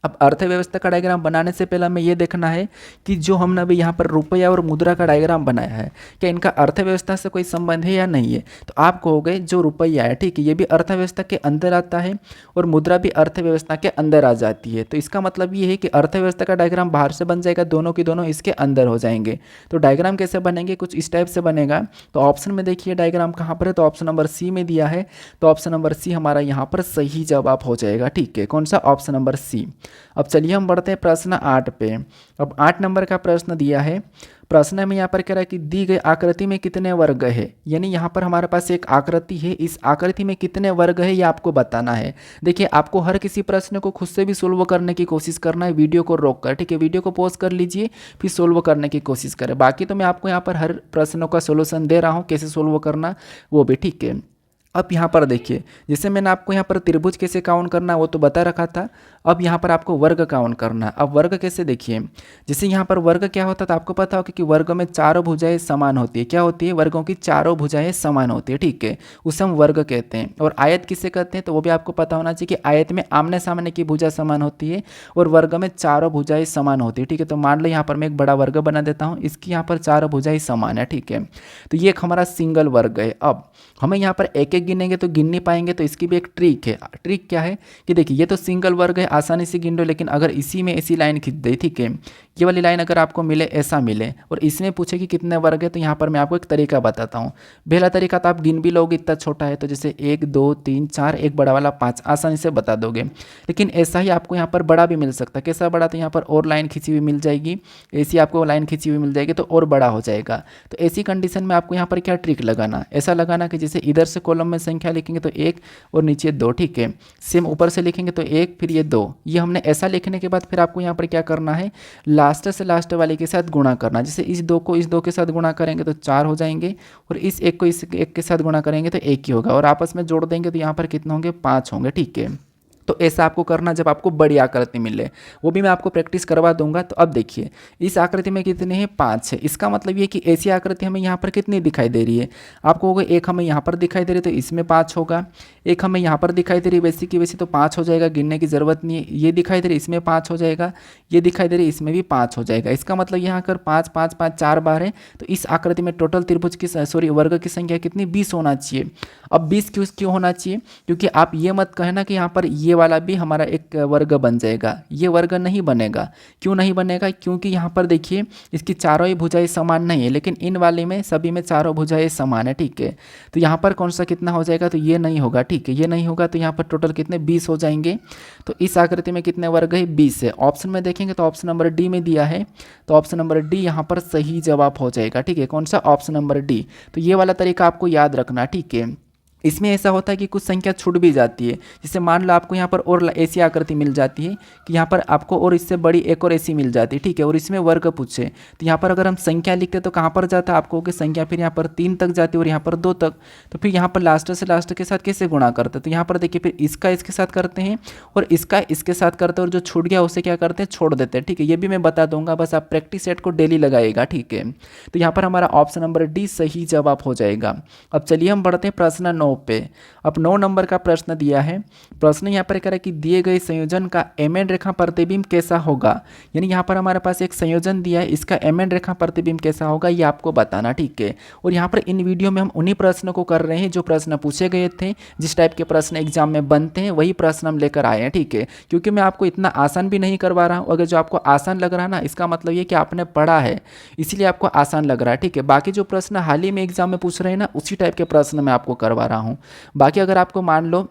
अब अर्थव्यवस्था का डायग्राम बनाने से पहले हमें ये देखना है कि जो हमने अभी यहाँ पर रुपया और मुद्रा का डायग्राम बनाया है, क्या इनका अर्थव्यवस्था से कोई संबंध है या नहीं है। तो आप कहोगे जो रुपया है, ठीक है, ये भी अर्थव्यवस्था के अंदर आता है और मुद्रा भी अर्थव्यवस्था के अंदर आ जाती है। तो इसका मतलब ये है कि अर्थव्यवस्था का डायग्राम बाहर से बन जाएगा, दोनों की दोनों इसके अंदर हो जाएंगे। तो डायग्राम कैसे बनेंगे, कुछ इस टाइप से बनेगा। तो ऑप्शन में देखिए डायग्राम कहाँ पर है, तो ऑप्शन नंबर सी में दिया है। तो ऑप्शन नंबर सी हमारा यहाँ पर सही जवाब हो जाएगा, ठीक है। कौन सा, ऑप्शन नंबर सी। अब चलिए हम बढ़ते हैं प्रश्न 8 पे। अब 8 नंबर का प्रश्न दिया है। प्रश्न में यहाँ पर कह रहा है कि दी गई आकृति में कितने वर्ग है, यानी यहाँ पर हमारे पास एक आकृति है, इस आकृति में कितने वर्ग है ये आपको बताना है। देखिए आपको हर किसी प्रश्न को खुद से भी सोल्व करने की कोशिश करना है, वीडियो को रोक कर, ठीक है, वीडियो को पॉज कर लीजिए, फिर सोल्व करने की कोशिश करें। बाकी तो मैं आपको यहाँ पर हर प्रश्नों का सोल्यूशन दे रहा हूँ, कैसे सोल्व करना वो भी, ठीक है। अब यहाँ पर देखिए, जैसे मैंने आपको यहाँ पर त्रिभुज कैसे काउंट करना वो तो बता रखा था। अब यहाँ पर आपको वर्ग काउंट करना। अब वर्ग कैसे, देखिए जैसे यहाँ पर वर्ग क्या होता था आपको पता होगा कि वर्ग में चारों भुजाएं समान होती है। क्या होती है, वर्गों की चारों भुजाएं समान होती है, ठीक है, उसे हम वर्ग कहते हैं। और आयत किसे कहते हैं, तो वो भी आपको पता होना चाहिए कि आयत में आमने सामने की भुजा समान होती है और वर्ग में चारों भुजाएं समान होती है, ठीक है। तो मान लो यहाँ पर मैं एक बड़ा वर्ग बना देता हूँ, इसकी यहाँ पर चारों भुजाएं समान है, ठीक है। तो ये एक हमारा सिंगल वर्ग है। अब हमें यहाँ पर एक एक गिनेंगे तो गिन नहीं पाएंगे, तो इसकी भी एक ट्रिक है। ट्रिक क्या है कि देखिए ये तो सिंगल वर्ग है, आसानी से गिन लो, लेकिन अगर इसी में ऐसी लाइन खींच दे, ठीक है, ये वाली लाइन अगर आपको मिले, ऐसा मिले और इसमें पूछे कि कितने वर्ग है, तो यहाँ पर मैं आपको एक तरीका बताता हूँ। पहला तरीका तो आप गिन भी लोगे, इतना छोटा है, तो जैसे 1 2 3 4, एक बड़ा वाला 5, आसानी से बता दोगे। लेकिन ऐसा ही आपको यहाँ पर बड़ा भी मिल सकता है। कैसा बड़ा, तो यहाँ पर और लाइन खींची हुई मिल जाएगी, ऐसी आपको लाइन खींची हुई मिल जाएगी तो और बड़ा हो जाएगा। तो ऐसी कंडीशन में आपको यहाँ पर क्या ट्रिक लगाना, ऐसा लगाना कि जैसे इधर से कॉलम में संख्या लिखेंगे तो 1 और नीचे 2, ठीक है, सेम ऊपर से लिखेंगे तो 1 फिर ये 2। ये हमने ऐसा लिखने के बाद फिर आपको यहाँ पर क्या करना है, लास्ट से लास्ट वाले के साथ गुणा करना। जैसे इस 2 को इस 2 के साथ गुणा करेंगे तो 4 हो जाएंगे और इस 1 को इस 1 के साथ गुणा करेंगे तो 1 ही होगा और आपस में जोड़ देंगे तो यहाँ पर कितने होंगे, 5 होंगे, ठीक है। तो ऐसा आपको करना जब आपको बड़ी आकृति मिले, वो भी मैं आपको प्रैक्टिस करवा दूंगा। तो अब देखिए इस आकृति में कितने हैं, 5 है। इसका मतलब ये कि ऐसी आकृति हमें यहाँ पर कितनी दिखाई दे रही है, आपको होगा एक हमें यहाँ पर दिखाई दे रही है तो इसमें 5 होगा, एक हमें यहाँ पर दिखाई दे रही है वैसी की वैसी तो 5 हो जाएगा, गिनने की ज़रूरत नहीं है। ये दिखाई दे रही है इसमें 5 हो जाएगा, ये दिखाई दे रही है इसमें भी 5 हो जाएगा। इसका मतलब यहाँ अगर 5 5 5 4 बार है तो इस आकृति में टोटल त्रिभुज की वर्ग की संख्या कितनी, 20 होना चाहिए। अब 20 क्यों होना चाहिए, क्योंकि आप ये मत कहना कि यहाँ पर ये वाला भी हमारा एक वर्ग बन जाएगा, ये वर्ग नहीं बनेगा। क्यों नहीं बनेगा, क्योंकि यहाँ पर देखिए इसकी चारों ही भुजाएं समान नहीं है, लेकिन इन वाले में सभी में चारों भुजाएं समान है, ठीक है। तो यहाँ पर कौन सा कितना हो जाएगा, तो ये नहीं होगा, ठीक है, ये नहीं होगा। तो यहाँ पर टोटल कितने, 20 हो जाएंगे। तो इस आकृति में कितने वर्ग है, 20 है। ऑप्शन में देखेंगे तो ऑप्शन नंबर डी में दिया है, तो ऑप्शन नंबर डी यहाँ पर सही जवाब हो जाएगा, ठीक है। कौन सा, ऑप्शन नंबर डी। तो ये वाला तरीका आपको याद रखना, ठीक है। इसमें ऐसा होता है कि कुछ संख्या छूट भी जाती है, जैसे मान लो आपको यहाँ पर और ऐसी आकृति मिल जाती है कि यहाँ पर आपको और इससे बड़ी एक और ऐसी मिल जाती है, ठीक है, और इसमें वर्ग पूछे तो यहाँ पर अगर हम संख्या लिखते तो कहाँ पर जाता है आपको कि संख्या फिर यहाँ पर 3 तक जाती है और यहाँ पर 2 तक। तो फिर यहाँ पर लास्ट से लास्ट के साथ कैसे गुणा करते हैं, तो यहाँ पर देखिए फिर इसका इसके साथ करते हैं और इसका इसके साथ करते हैं और जो छूट गया उसे क्या करते हैं, छोड़ देते हैं, ठीक है। ये भी मैं बता दूंगा, बस आप प्रैक्टिस सेट को डेली लगाएगा, ठीक है। तो यहाँ पर हमारा ऑप्शन नंबर डी सही जवाब हो जाएगा। अब चलिए हम बढ़ते हैं प्रश्न 9 9 पे। अब 9 नंबर का प्रश्न दिया है। प्रश्न यहाँ पर कह रहा है कि दिए गए संयोजन का एमएन रेखा प्रतिबिंब कैसा होगा। यानी यहाँ पर हमारे पास एक संयोजन दिया है, इसका एमएन रेखा प्रतिबिंब कैसा होगा ये आपको बताना, ठीक है। और यहाँ पर इन वीडियो में हम उन्हीं प्रश्नों को कर रहे हैं जो प्रश्न पूछे गए थे, जिस टाइप के प्रश्न एग्जाम में बनते हैं वही प्रश्न हम लेकर आए हैं, ठीक है। क्योंकि मैं आपको इतना आसान भी नहीं करवा रहा हूँ, अगर जो आपको आसान लग रहा है ना, इसका मतलब ये कि आपने पढ़ा है इसीलिए आपको आसान लग रहा है, ठीक है। बाकी जो प्रश्न हाल ही में एग्जाम में पूछ रहे हैं ना, उसी टाइप के प्रश्न मैं आपको करवा रहा हूँ। बाकी अगर आपको मान लो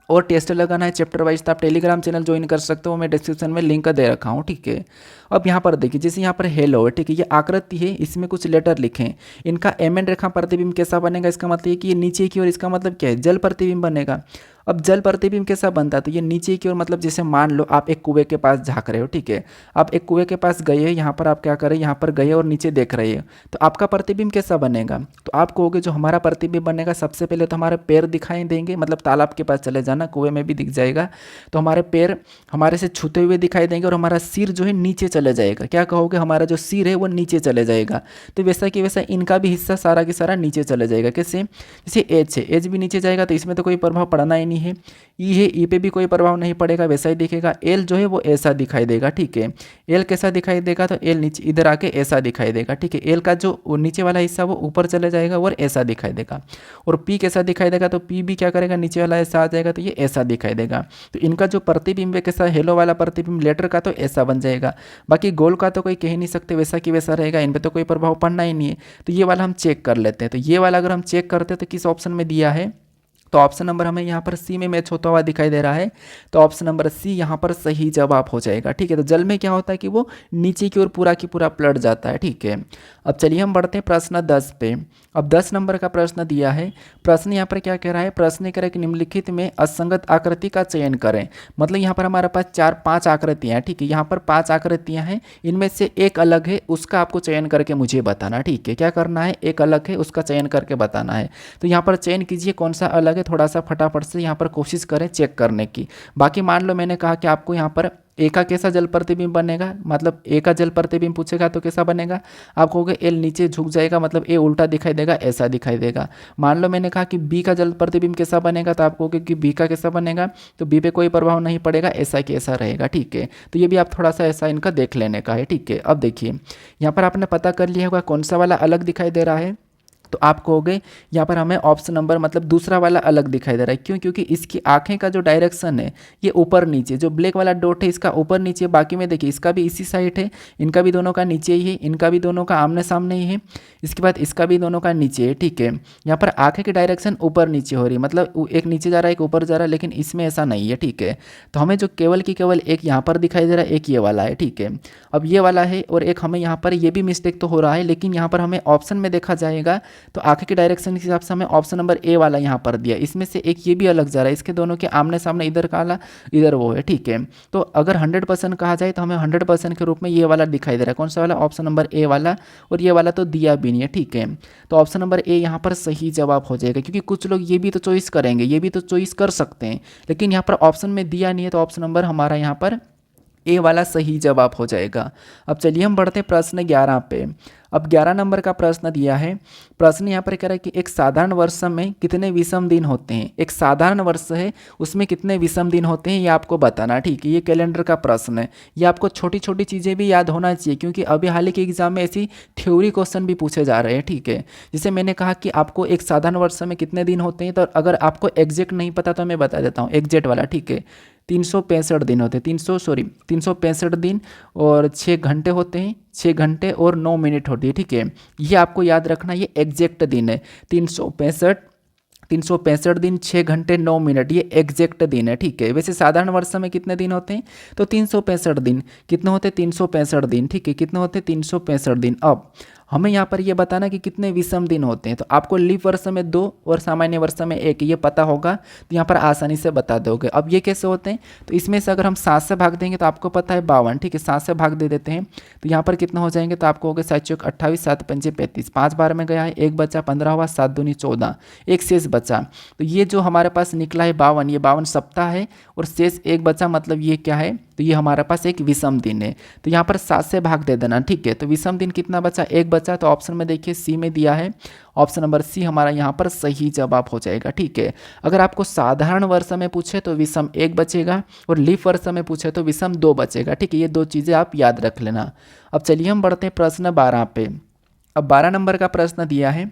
और टेस्ट लगाना है चैप्टर वाइज तो आप टेलीग्राम चैनल ज्वाइन कर सकते हो, मैं डिस्क्रिप्शन में लिंक दे रखा हूँ, ठीक है। अब यहाँ पर देखिए, जैसे यहाँ पर हेलो है, ठीक है, ये आकृति है, इसमें कुछ लेटर लिखें, इनका एमएन रेखा प्रतिबिंब कैसा बनेगा। इसका मतलब ये कि ये नीचे की ओर, इसका मतलब क्या है, जल प्रतिबिंब बनेगा। अब जल प्रतिबिंब कैसा बनता है, तो ये नीचे की ओर, मतलब जैसे मान लो आप एक कुएं के पास झाँक रहे हो, ठीक है, आप एक कुएं के पास गए हैं, यहाँ पर आप क्या करें, यहाँ पर गए और नीचे देख रहे हो, तो आपका प्रतिबिंब कैसा बनेगा। तो आप कहोगे जो हमारा प्रतिबिंब बनेगा, सबसे पहले तो हमारे पैर दिखाई देंगे, मतलब तालाब के पास चले जाना, कुएं में भी दिख जाएगा, तो हमारे पैर हमारे से छूते हुए दिखाई देंगे और हमारा सिर जो है नीचे चले जाएगा। क्या कहोगे, हमारा जो सिर है वो नीचे चले जाएगा। तो वैसा कि वैसा इनका भी हिस्सा सारा की सारा नीचे चले जाएगा। कैसे, जैसे एच है, एच भी नीचे जाएगा, तो इसमें तो कोई प्रभाव पड़ना ही नहीं है। ई है, ई पे भी कोई प्रभाव नहीं पड़ेगा, वैसा ही दिखेगा। एल जो है वो ऐसा दिखाई देगा, ठीक है। एल कैसा दिखाई देगा, तो एल नीचे इधर आके ऐसा दिखाई देगा, ठीक है। एल का जो नीचे वाला हिस्सा वो ऊपर चले जाएगा और ऐसा दिखाई देगा। और पी कैसा दिखाई देगा, तो पी भी क्या करेगा, नीचे वाला ऐसा आ जाएगा, तो ये ऐसा दिखाई देगा। तो इनका जो प्रतिबिंब है कैसा, हेलो वाला प्रतिबिंब लेटर का तो ऐसा बन जाएगा। बाकी गोल का तो कोई कह नहीं सकते, वैसा कि वैसा रहेगा, इन पर तो कोई प्रभाव पड़ना ही नहीं है। तो ये वाला हम चेक कर लेते हैं। तो ये वाला अगर हम चेक करते हैं तो किस ऑप्शन में दिया है, तो ऑप्शन नंबर हमें यहाँ पर सी में मैच होता हुआ दिखाई दे रहा है, तो ऑप्शन नंबर सी यहाँ पर सही जवाब हो जाएगा, ठीक है। तो जल में क्या होता है कि वो नीचे की ओर पूरा की पूरा पलट जाता है, ठीक है। अब चलिए हम बढ़ते हैं प्रश्न 10 पे। अब 10 नंबर का प्रश्न दिया है। प्रश्न यहाँ पर क्या कह रहा है, प्रश्न कह रहा है कि निम्नलिखित में असंगत आकृति का चयन करें। मतलब यहाँ पर हमारे पास 4-5 आकृतियाँ हैं, ठीक है। यहाँ पर 5 आकृतियाँ हैं, इनमें से एक अलग है, उसका आपको चयन करके मुझे बताना, ठीक है। क्या करना है, एक अलग है उसका चयन करके बताना है। तो यहाँ पर चयन कीजिए कौन सा अलग है, थोड़ा सा फटाफट से यहाँ पर कोशिश करें चेक करने की। बाकी मान लो मैंने कहा कि आपको यहाँ पर ए का कैसा जल प्रतिबिंब बनेगा, मतलब ए का जल प्रतिबिंब पूछेगा तो कैसा बनेगा, आप कहोगे एल नीचे झुक जाएगा, मतलब ए उल्टा दिखाई देगा, ऐसा दिखाई देगा। मान लो मैंने कहा कि बी का जल प्रतिबिंब कैसा बनेगा, तो आप कहोगे कि बी का कैसा बनेगा, तो बी पे कोई प्रभाव नहीं पड़ेगा, ऐसा कि ऐसा रहेगा, ठीक है। तो ये भी आप थोड़ा सा ऐसा इनका देख लेने का है, ठीक है। अब देखिए यहाँ पर आपने पता कर लिया होगा कौन सा वाला अलग दिखाई दे रहा है, तो आप कहोगे यहाँ पर हमें ऑप्शन नंबर मतलब दूसरा वाला अलग दिखाई दे रहा है। क्यों, क्योंकि इसकी आंखें का जो डायरेक्शन है ये ऊपर नीचे, जो ब्लैक वाला डॉट है इसका ऊपर नीचे, बाकी में देखिए इसका भी इसी साइड है, इनका भी दोनों का नीचे ही है, इनका भी दोनों का आमने सामने ही है, इसके बाद इसका भी दोनों का नीचे है, ठीक है। यहाँ पर आंखें की डायरेक्शन ऊपर नीचे हो रही है, मतलब एक नीचे जा रहा है एक ऊपर जा रहा है, लेकिन इसमें ऐसा नहीं है, ठीक है। तो हमें जो केवल की केवल एक यहाँ पर दिखाई दे रहा है, एक ये वाला है, ठीक है। अब ये वाला है और एक हमें यहाँ पर ये भी मिस्टेक तो हो रहा है, लेकिन यहाँ पर हमें ऑप्शन में देखा जाएगा तो आंखें की डायरेक्शन के हिसाब से हमें ऑप्शन नंबर ए वाला यहाँ पर दिया, इसमें से एक ये भी अलग जा रहा है, इसके दोनों के आमने सामने, इधर काला इधर वो है, ठीक है। तो अगर 100% कहा जाए तो हमें 100% के रूप में ये वाला दिखाई दे रहा है। कौन सा वाला, ऑप्शन नंबर ए वाला, और ये वाला तो दिया भी नहीं है, ठीक है। तो ऑप्शन नंबर ए यहाँ पर सही जवाब हो जाएगा, क्योंकि कुछ लोग ये भी तो चॉइस करेंगे, ये भी तो चॉइस कर सकते हैं, लेकिन यहाँ पर ऑप्शन में दिया नहीं है, तो ऑप्शन नंबर हमारा यहाँ पर ए वाला सही जवाब हो जाएगा। अब चलिए हम बढ़ते हैं प्रश्न 11 पे। अब 11 नंबर का प्रश्न दिया है। प्रश्न यहाँ पर कह रहा है कि एक साधारण वर्ष में कितने विषम दिन होते हैं। एक साधारण वर्ष है उसमें कितने विषम दिन होते हैं ये आपको बताना, ठीक है। ये कैलेंडर का प्रश्न है, ये आपको छोटी छोटी चीज़ें भी याद होना चाहिए, क्योंकि अभी हाल ही के एग्जाम में ऐसी थ्योरी क्वेश्चन भी पूछे जा रहे हैं, ठीक है। जैसे मैंने कहा कि आपको एक साधारण वर्ष में कितने दिन होते हैं, तो अगर आपको एग्जैक्ट नहीं पता तो मैं बता देता हूँ एग्जैक्ट वाला, ठीक है। 365 दिन होते हैं, 365 दिन और 6 घंटे होते हैं, 6 घंटे और 9 मिनट होती है, ठीक है। ये आपको याद रखना, ये एग्जैक्ट दिन है। 365 दिन 6 घंटे 9 मिनट, ये एग्जैक्ट दिन है, ठीक है। वैसे साधारण वर्ष में कितने दिन होते हैं, तो 365 दिन। कितने होते हैं, 365 दिन, ठीक है। कितने होते हैं, 365 दिन। अब हमें यहाँ पर ये बताना कि कितने विषम दिन होते हैं, तो आपको लीप वर्ष में 2 और सामान्य वर्ष में 1 ये पता होगा, तो यहाँ पर आसानी से बता दोगे। अब ये कैसे होते हैं, तो इसमें से अगर हम 7 से भाग देंगे तो आपको पता है 52, ठीक है। 7 से भाग दे देते हैं तो यहाँ पर कितना हो जाएंगे, तो आपको हो गया 7 चौक 28, 7 पंजे 35, 5 बार में गया है, 1 बचा 15 हुआ, 7 दूनी 14, एक शेष बचा। तो ये जो हमारे पास निकला है 52, ये 52 सप्ताह है और शेष 1 बचा, मतलब ये क्या है, तो ये हमारे पास एक विषम दिन है। तो यहाँ पर 7 से भाग दे देना, ठीक है। तो विषम दिन कितना बचा, 1 बचा, तो ऑप्शन में देखिए सी में दिया है, ऑप्शन नंबर सी हमारा यहाँ पर सही जवाब हो जाएगा। ठीक है, अगर आपको साधारण वर्ष में पूछे तो विषम 1 बचेगा और लीप वर्ष में पूछे तो विषम 2 बचेगा। ठीक है, ये 2 चीज़ें आप याद रख लेना। अब चलिए हम बढ़ते हैं प्रश्न 12 पे। अब 12 नंबर का प्रश्न दिया है।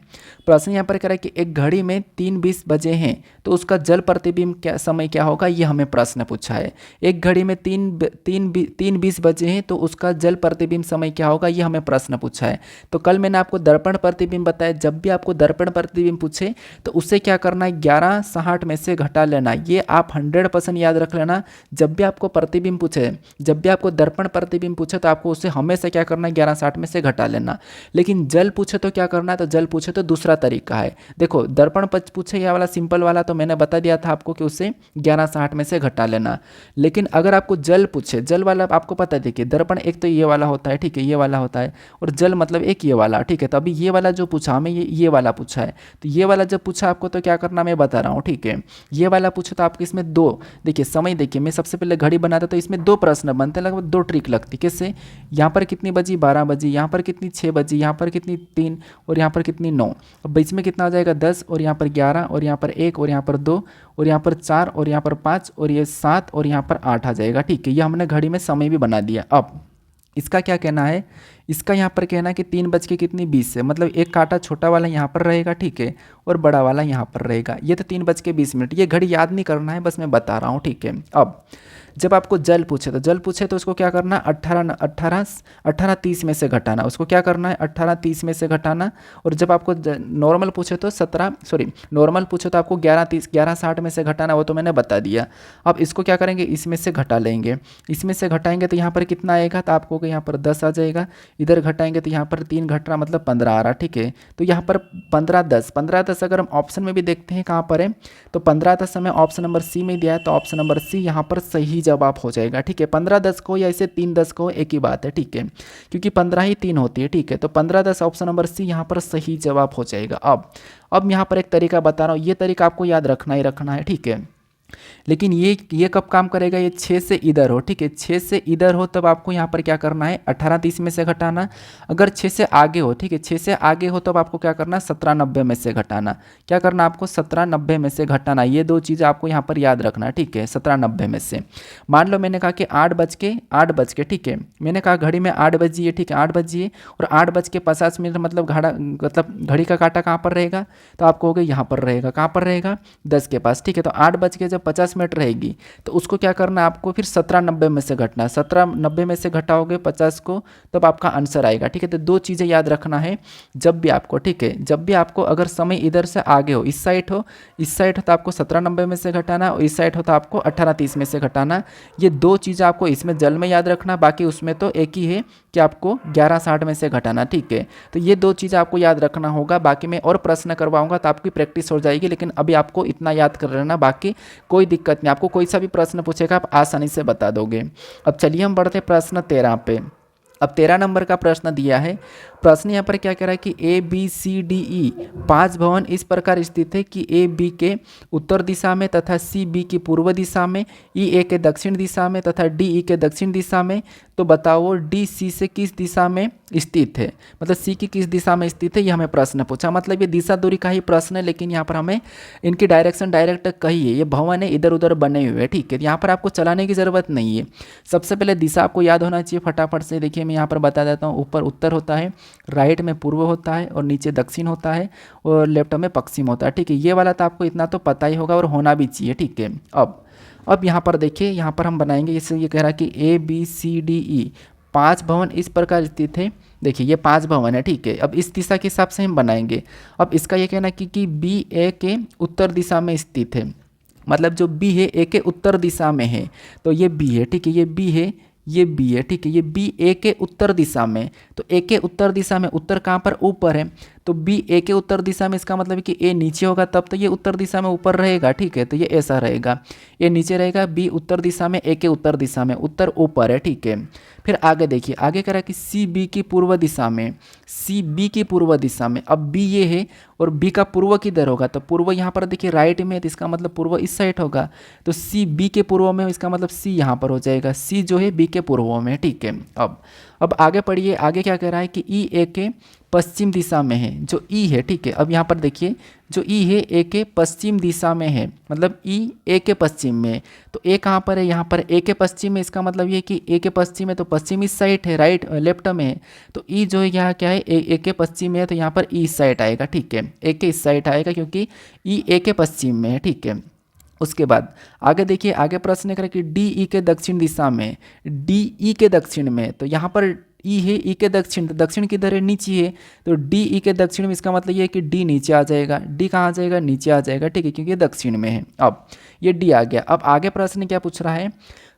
प्रश्न यहाँ पर कह रहा है कि एक घड़ी में 3:20 बजे हैं तो उसका जल प्रतिबिंब क्या समय क्या होगा, ये हमें प्रश्न पूछा है। एक घड़ी में 3:20 बजे हैं तो उसका जल प्रतिबिंब समय क्या होगा, ये हमें प्रश्न पूछा है। तो कल मैंने आपको दर्पण प्रतिबिंब बताया, जब भी आपको दर्पण प्रतिबिंब पूछे तो उससे क्या करना है, 11/60 में से घटा लेना। ये आप 100% याद रख लेना। जब भी आपको प्रतिबिंब पूछे, जब भी आपको दर्पण प्रतिबिंब पूछे तो आपको उससे हमेशा क्या करना है, 11/60 में से घटा लेना। लेकिन जल पूछे तो क्या करना है, तो जल पूछे तो दूसरा तरीका है। देखो दर्पण पूछे ये वाला सिंपल वाला तो मैंने बता दिया था आपको कि उससे 11/60 में से घटा लेना। लेकिन अगर आपको जल पूछे, जल वाला आपको पता है, देखिए दर्पण एक तो ये वाला होता है, ठीक है, ये वाला होता है, और जल मतलब एक ये वाला। ठीक है, तो अभी ये वाला जो पूछा हमें, ये वाला पूछा है, तो ये वाला जब पूछा आपको तो क्या करना मैं बता रहा हूँ। ठीक है, ये वाला पूछे तो आपको इसमें 2, देखिए समय देखिए, मैं सबसे पहले घड़ी बनाता तो इसमें 2 प्रश्न बनते, लगभग 2 ट्रिक लगती। किससे, यहाँ पर कितनी बजी, 12 बजी, यहाँ पर कितनी 6 बजी, यहाँ पर कितनी 3 और यहाँ पर कितनी 9, अब बीच में कितना हो जाएगा 10 और यहाँ पर 11 और यहाँ पर 1 और यहाँ पर 2 और यहाँ पर 4 और यहाँ पर 5 और ये 7 और यहाँ पर 8 आ जाएगा। ठीक है, ये हमने घड़ी में समय भी बना दिया। अब इसका क्या कहना है, इसका यहाँ पर कहना है कि 3:20 है, मतलब एक कांटा छोटा वाला यहाँ पर रहेगा, ठीक है, और बड़ा वाला यहाँ पर रहेगा। ये तो 3:20, ये घड़ी याद नहीं करना है, बस मैं बता रहा हूँ। ठीक है, अब जब आपको जल पूछे तो उसको क्या करना, 18:30 में से घटाना। उसको क्या करना है, 18:30 में से घटाना। और जब आपको नॉर्मल पूछे तो नॉर्मल पूछे तो आपको 11:60 में से घटाना, वो तो मैंने बता दिया। अब इसको क्या करेंगे, इसमें से घटा लेंगे, इसमें से घटाएंगे तो यहाँ पर कितना आएगा, तो आपको यहाँ पर 10 आ जाएगा। इधर घटाएंगे तो यहाँ पर 3 घट रहा, मतलब 15 आ रहा। ठीक है, तो यहाँ पर 15:10 अगर हम ऑप्शन में भी देखते हैं कहाँ पर है, तो 15:10 हमें ऑप्शन नंबर सी में दिया है, तो ऑप्शन नंबर सी यहाँ पर सही जवाब हो जाएगा। ठीक है, 15:10 को या इसे 3:10 को एक ही बात है। ठीक है, क्योंकि 15 ही 3 होती है। ठीक है, तो 15:10 ऑप्शन नंबर सी यहाँ पर सही जवाब हो जाएगा। अब यहाँ पर एक तरीका बता रहा हूँ, ये तरीका आपको याद रखना ही रखना है। ठीक है, लेकिन ये कब काम करेगा, ये 6 से इधर हो। ठीक है, 6 से इधर हो तब आपको यहाँ पर क्या करना है, 18:30 में से घटाना। अगर 6 से आगे हो, ठीक है, 6 से आगे हो तब आपको क्या करना, 17:90 में से घटाना। क्या करना आपको, 17:90 में से घटाना। ये 2 चीज़ें आपको यहाँ पर याद रखना। ठीक है, 17:90 में से, मान लो मैंने कहा कि 8 बज के, ठीक है, मैंने कहा घड़ी में 8 बजी है। ठीक है, 8 बजी है और 8:50 मतलब घड़ी का कांटा कहाँ पर रहेगा, तो आपको हो गया यहाँ पर रहेगा। कहाँ पर रहेगा, 10 के पास। ठीक है, तो 8:50 रहेगी तो उसको क्या करना है आपको, फिर 17:90 में से घटना। 17:90 में से घटाओगे 50 को तब आपका आंसर आएगा। ठीक है, तो 2 चीज़ें याद रखना है जब भी आपको, ठीक है, जब भी आपको अगर समय इधर से आगे हो, इस साइड हो तो आपको 17:90 में से घटाना, और इस साइड हो तो आपको 18:30 में से घटाना। ये 2 चीज़ें आपको इसमें जल में याद रखना, बाकी उसमें तो एक ही है कि आपको 11:60 में से घटाना। ठीक है, तो ये 2 चीज़ें आपको याद रखना होगा। बाकी मैं और प्रश्न करवाऊंगा तो आपकी प्रैक्टिस हो जाएगी, लेकिन अभी आपको इतना याद कर लेना, बाकी कोई दिक्कत नहीं। आपको कोई सा भी प्रश्न पूछेगा आप आसानी से बता दोगे। अब चलिए हम बढ़ते प्रश्न 13 पे। अब 13 नंबर का प्रश्न दिया है। प्रश्न यहाँ पर क्या कह रहा है कि ABCDE 5 भवन इस प्रकार स्थित है कि AB के उत्तर दिशा में तथा CB की पूर्व दिशा में, EA के दक्षिण दिशा में तथा DE के दक्षिण दिशा में। तो बताओ DC से किस दिशा में स्थित है, मतलब C की किस दिशा में स्थित है, ये हमें प्रश्न पूछा। मतलब ये दिशा दूरी का ही प्रश्न है, लेकिन यहाँ पर हमें इनकी डायरेक्शन डायरेक्ट कही है। ये भवन है, इधर उधर बने हुए हैं। ठीक है, यहाँ पर आपको चलाने की ज़रूरत नहीं है। सबसे पहले दिशा आपको याद होना चाहिए फटाफट से। देखिए मैं यहाँ पर बता देता हूँ, ऊपर उत्तर होता है, राइट में पूर्व होता है और नीचे दक्षिण होता है और लेफ्ट में पश्चिम होता है। ठीक है, ये वाला तो आपको इतना तो पता ही होगा और होना भी चाहिए। ठीक है, अब यहाँ पर देखिए, यहाँ पर हम बनाएंगे, इससे ये कह रहा है कि ABCDE 5 भवन इस प्रकार स्थित है। देखिए ये 5 भवन है। ठीक है, अब इस दिशा के हिसाब से हम बनाएंगे। अब इसका ये कहना है कि BA के उत्तर दिशा में स्थित है, मतलब जो B है A के उत्तर दिशा में है, तो ये B है। ठीक है, ये B है, ये B है। ठीक है, ये B A के उत्तर दिशा में, तो A के उत्तर दिशा में, उत्तर कहाँ पर, ऊपर है, तो B A के उत्तर दिशा में, इसका मतलब है कि A नीचे होगा तब तो ये उत्तर दिशा में ऊपर रहेगा। ठीक है, तो ये ऐसा रहेगा, A नीचे रहेगा, B उत्तर दिशा में, A के उत्तर दिशा में, उत्तर ऊपर है। ठीक है, फिर आगे देखिए, आगे कह रहा है कि CB की पूर्व दिशा में, CB की पूर्व दिशा में। अब B ये है और B का पूर्व किधर होगा, तो पूर्व यहाँ पर देखिए राइट में, तो इसका मतलब पूर्व इस साइड होगा, तो C B के पूर्व में, इसका मतलब C यहाँ पर हो जाएगा, C जो है B के पूर्व में। ठीक है, अब आगे पढ़िए, आगे क्या कह रहा है कि ई ए के पश्चिम दिशा में है, जो ई है, ठीक है। अब यहाँ पर देखिए जो ई है ए के पश्चिम दिशा में है, मतलब ई ए के पश्चिम में। तो ए कहाँ पर है, यहाँ पर ए के पश्चिम में, इसका मतलब ये कि ए के पश्चिम है तो पश्चिम इस साइड है, राइट लेफ्ट में है। तो ई जो है यहाँ क्या है, ए के पश्चिम में है, तो यहाँ पर ई इस साइड आएगा, ठीक है। ए के इस साइड आएगा क्योंकि ई ए के पश्चिम में है, ठीक है। उसके बाद आगे देखिए, आगे प्रश्न करें कि डी ई के दक्षिण दिशा में, डी ई के दक्षिण में, तो यहाँ पर ई है, ई के दक्षिण, तो दक्षिण किधर है, नीचे है। तो डी ई के दक्षिण में, इसका मतलब ये है कि डी नीचे आ जाएगा। डी कहाँ आ जाएगा, नीचे आ जाएगा, ठीक है, क्योंकि ये दक्षिण में है। अब ये डी आ गया। अब आगे प्रश्न क्या पूछ रहा है,